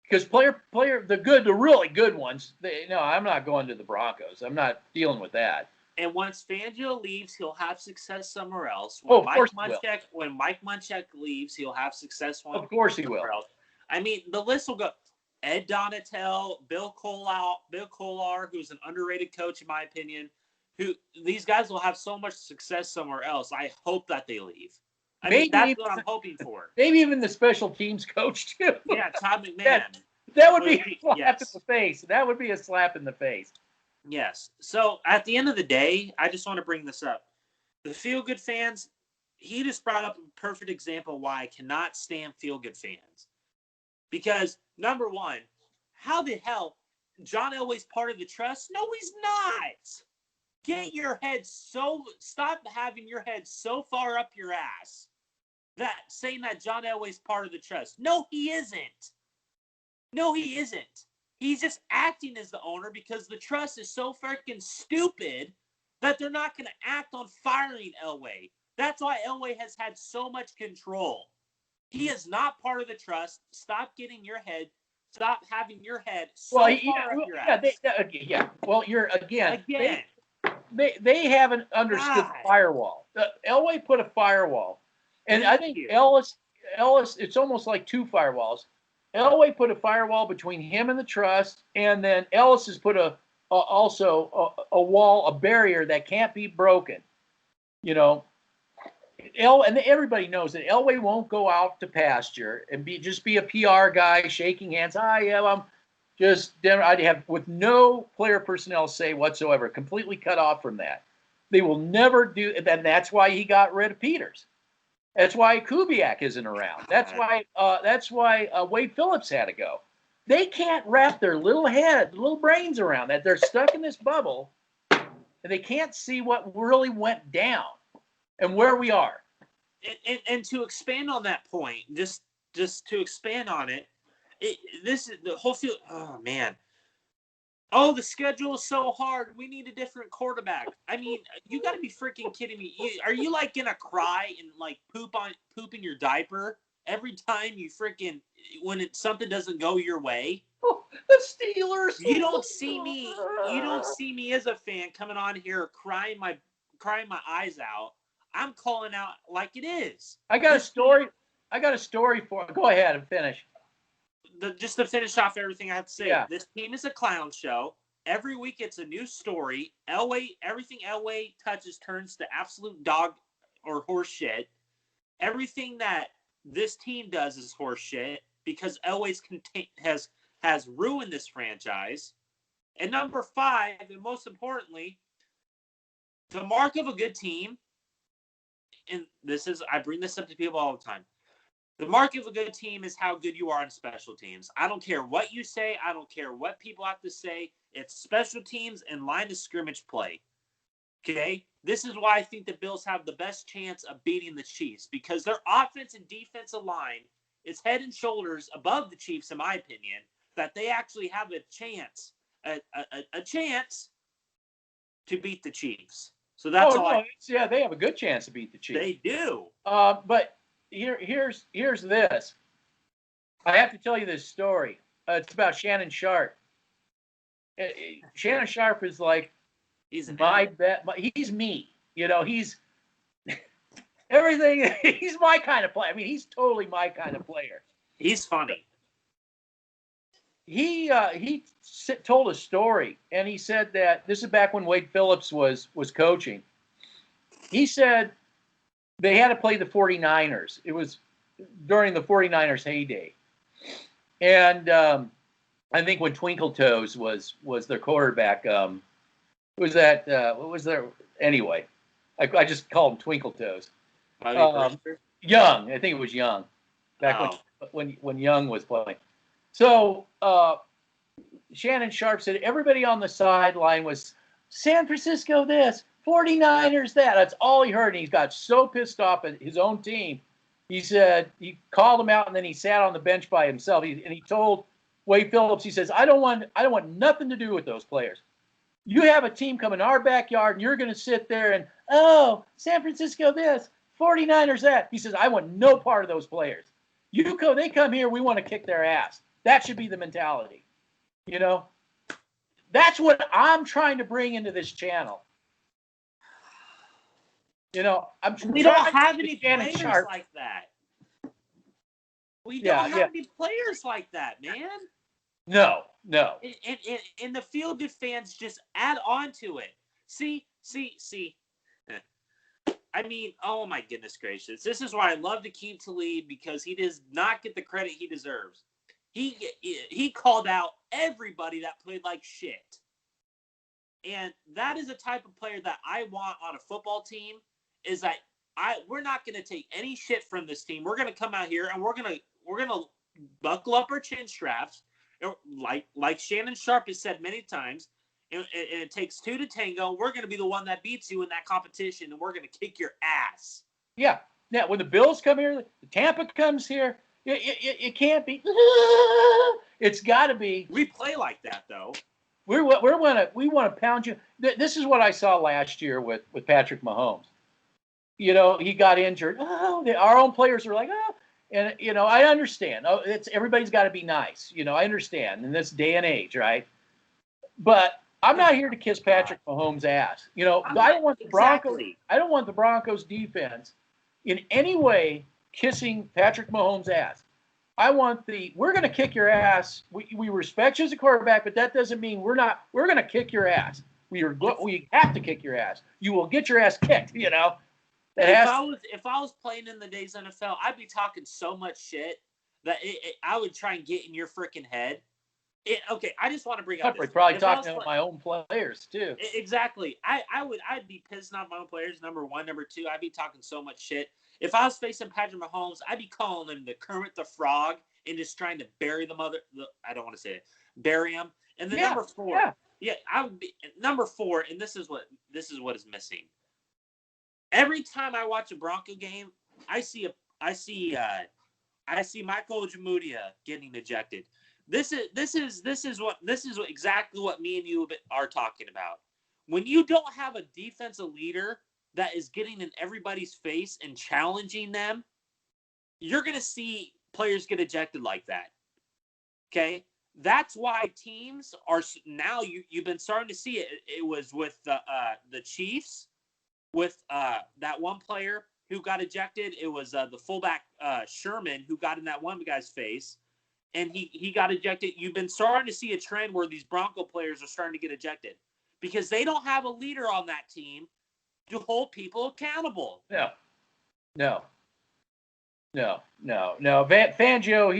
Because the really good ones, I'm not going to the Broncos. I'm not dealing with that. And once Fangio leaves, he'll have success somewhere else. When Mike Munchak leaves, he'll have success somewhere else. Of course he will. I mean, the list will go. Ed Donatel, Bill Kolar, who's an underrated coach in my opinion. These guys will have so much success somewhere else. I hope that they leave. That's what I'm hoping for. Maybe even the special teams coach too. Yeah, Todd McMahon. That would be a slap in the face. That would be a slap in the face. Yes. So at the end of the day, I just want to bring this up. The feel-good fans, he just brought up a perfect example why I cannot stand feel-good fans. Because, number one, how the hell John Elway's part of the trust? No, he's not. Stop having your head so far up your ass that saying that John Elway's part of the trust. No, he isn't. No, he isn't. He's just acting as the owner because the trust is so freaking stupid that they're not going to act on firing Elway. That's why Elway has had so much control. He is not part of the trust. Stop having your head so far up your ass. Well, you're again. Again. They haven't understood the firewall. Elway put a firewall, and I think Ellis. It's almost like two firewalls. Elway put a firewall between him and the trust, and then Ellis has put also a wall, a barrier that can't be broken. And everybody knows that Elway won't go out to pasture and just be a PR guy shaking hands. I'm just Denver. I'd have with no player personnel say whatsoever, completely cut off from that. They will never do. And that's why he got rid of Peters. That's why Kubiak isn't around. That's why Wade Phillips had to go. They can't wrap their little brains around that. They're stuck in this bubble, and they can't see what really went down and where we are. And to expand on that point, just to expand on it, this is the whole field. Oh man. Oh, the schedule is so hard. We need a different quarterback. I mean, you got to be freaking kidding me. Are you like gonna cry and like poop in your diaper every time when something doesn't go your way? Oh, the Steelers. You don't see me as a fan coming on here crying my eyes out. I'm calling out like it is. I got a story for. Go ahead and finish. Just to finish off everything I have to say, yeah. This team is a clown show. Every week it's a new story. Everything Elway touches turns to absolute dog or horse shit. Everything that this team does is horse shit because Elway's has ruined this franchise. And number 5, and most importantly, the mark of a good team, and I bring this up to people all the time. The mark of a good team is how good you are on special teams. I don't care what you say. I don't care what people have to say. It's special teams and line of scrimmage play. Okay? This is why I think the Bills have the best chance of beating the Chiefs because their offense and defensive line is head and shoulders above the Chiefs, in my opinion, that they actually have a chance to beat the Chiefs. So that's they have a good chance to beat the Chiefs. They do. But here's this. I have to tell you this story. It's about Shannon Sharp. Shannon Sharp is like he's me. He's everything. He's my kind of player. I mean, he's totally my kind of player. He's funny. He told a story, and he said that this is back when Wade Phillips was coaching. He said they had to play the 49ers. It was during the 49ers' heyday. And I think when Twinkle Toes was their quarterback, what was their anyway? I just called him Twinkle Toes. Young, I think it was Young, back when Young was playing. So Shannon Sharp said everybody on the sideline was San Francisco this, 49ers that. That's all he heard, and he got so pissed off at his own team. He said he called him out, and then he sat on the bench by himself. He told Wade Phillips, he says, I don't want nothing to do with those players. You have a team come in our backyard, and you're going to sit there and, San Francisco this, 49ers that. He says, I want no part of those players. They come here, we want to kick their ass. That should be the mentality. That's what I'm trying to bring into this channel. We don't have any players like that. We don't have any players like that, man. No. And the feel-good fans just add on to it. See. I mean, oh my goodness gracious. This is why I love Aqib Talib because he does not get the credit he deserves. He called out everybody that played like shit. And that is a type of player that I want on a football team is that we're not going to take any shit from this team. We're going to come out here and we're going to buckle up our chin straps, like Shannon Sharp has said many times. And it takes two to tango. We're going to be the one that beats you in that competition, and we're going to kick your ass. Yeah. Now, when the Bills come here, the Tampa comes here, it can't be. It's got to be. We play like that, though. We want to pound you. This is what I saw last year with Patrick Mahomes. You know, he got injured. Our own players were like, and you know, I understand. Everybody's got to be nice. You know, I understand in this day and age, right? But I'm not here to kiss Patrick Mahomes' ass. You know, I don't want the Broncos. Exactly. I don't want the Broncos defense in any way kissing Patrick Mahomes' ass. We're going to kick your ass. We respect you as a quarterback, but that doesn't mean we're going to kick your ass. We have to kick your ass. You will get your ass kicked, you know. If I was playing in the days NFL, I'd be talking so much shit that I would try and get in your freaking head. Okay, I just want to bring up. I'd probably talking to my own players too. Exactly. I'd be pissing off my own players. Number one, number two, I'd be talking so much shit. If I was facing Patrick Mahomes, I'd be calling him the Kermit the Frog and just trying to bury I don't want to say it. Bury him. And then number four. Yeah, I would be number four, and this is what is missing. Every time I watch a Bronco game, I see Michael Jamudia getting ejected. This is exactly what me and you are talking about. When you don't have a defensive leader that is getting in everybody's face and challenging them, you're going to see players get ejected like that. Okay? That's why teams are now you've been starting to see it. It was with the Chiefs with that one player who got ejected. It was the fullback Shurmur who got in that one guy's face. And he got ejected. You've been starting to see a trend where these Bronco players are starting to get ejected because they don't have a leader on that team to hold people accountable. No. Fangio,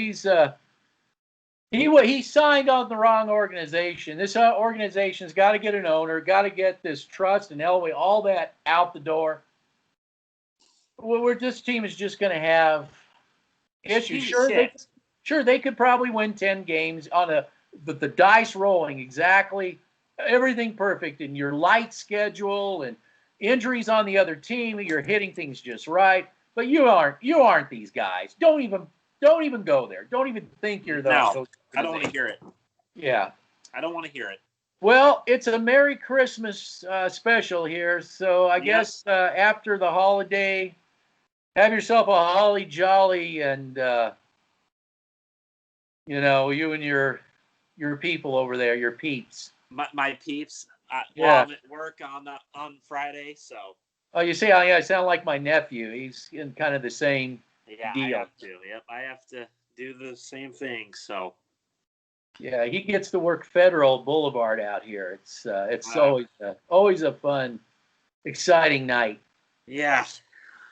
he signed on the wrong organization. This organization's got to get an owner, got to get this trust and Elway, all that out the door. This team is just going to have issues. Sure, they could probably win 10 games on the dice rolling exactly, everything perfect in your light schedule and injuries on the other team. You're hitting things just right, but you aren't these guys. Don't even go there. Don't even think you're those. No, I don't want to hear it. Yeah, I don't want to hear it. Well, it's a Merry Christmas special here, so I guess after the holiday, have yourself a holly jolly and. You know, you and your people over there, your peeps. My peeps. Well, I'm at work on Friday, so. Oh, you see, I sound like my nephew. He's in kind of the same deal. I have to. Yep, I have to do the same thing. So. Yeah, he gets to work Federal Boulevard out here. It's always a fun, exciting night. Yeah.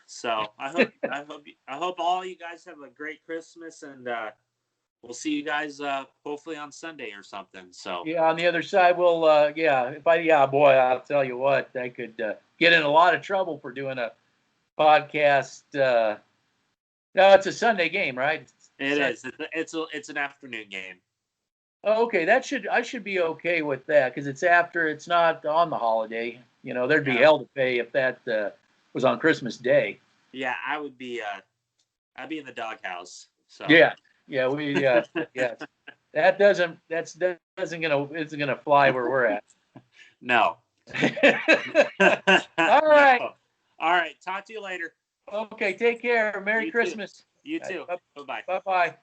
So I hope all you guys have a great Christmas and. We'll see you guys hopefully on Sunday or something. So on the other side, we'll boy, I'll tell you what, I could get in a lot of trouble for doing a podcast. No, it's a Sunday game, right? It is. It's an afternoon game. Oh, okay, I should be okay with that because it's not on the holiday. You know, there'd be hell to pay if that was on Christmas Day. Yeah, I'd be in the doghouse. So that isn't gonna fly where we're at. No. All right. No. All right. Talk to you later. Okay. Take care. Merry Christmas. You too. Bye-bye. Bye-bye.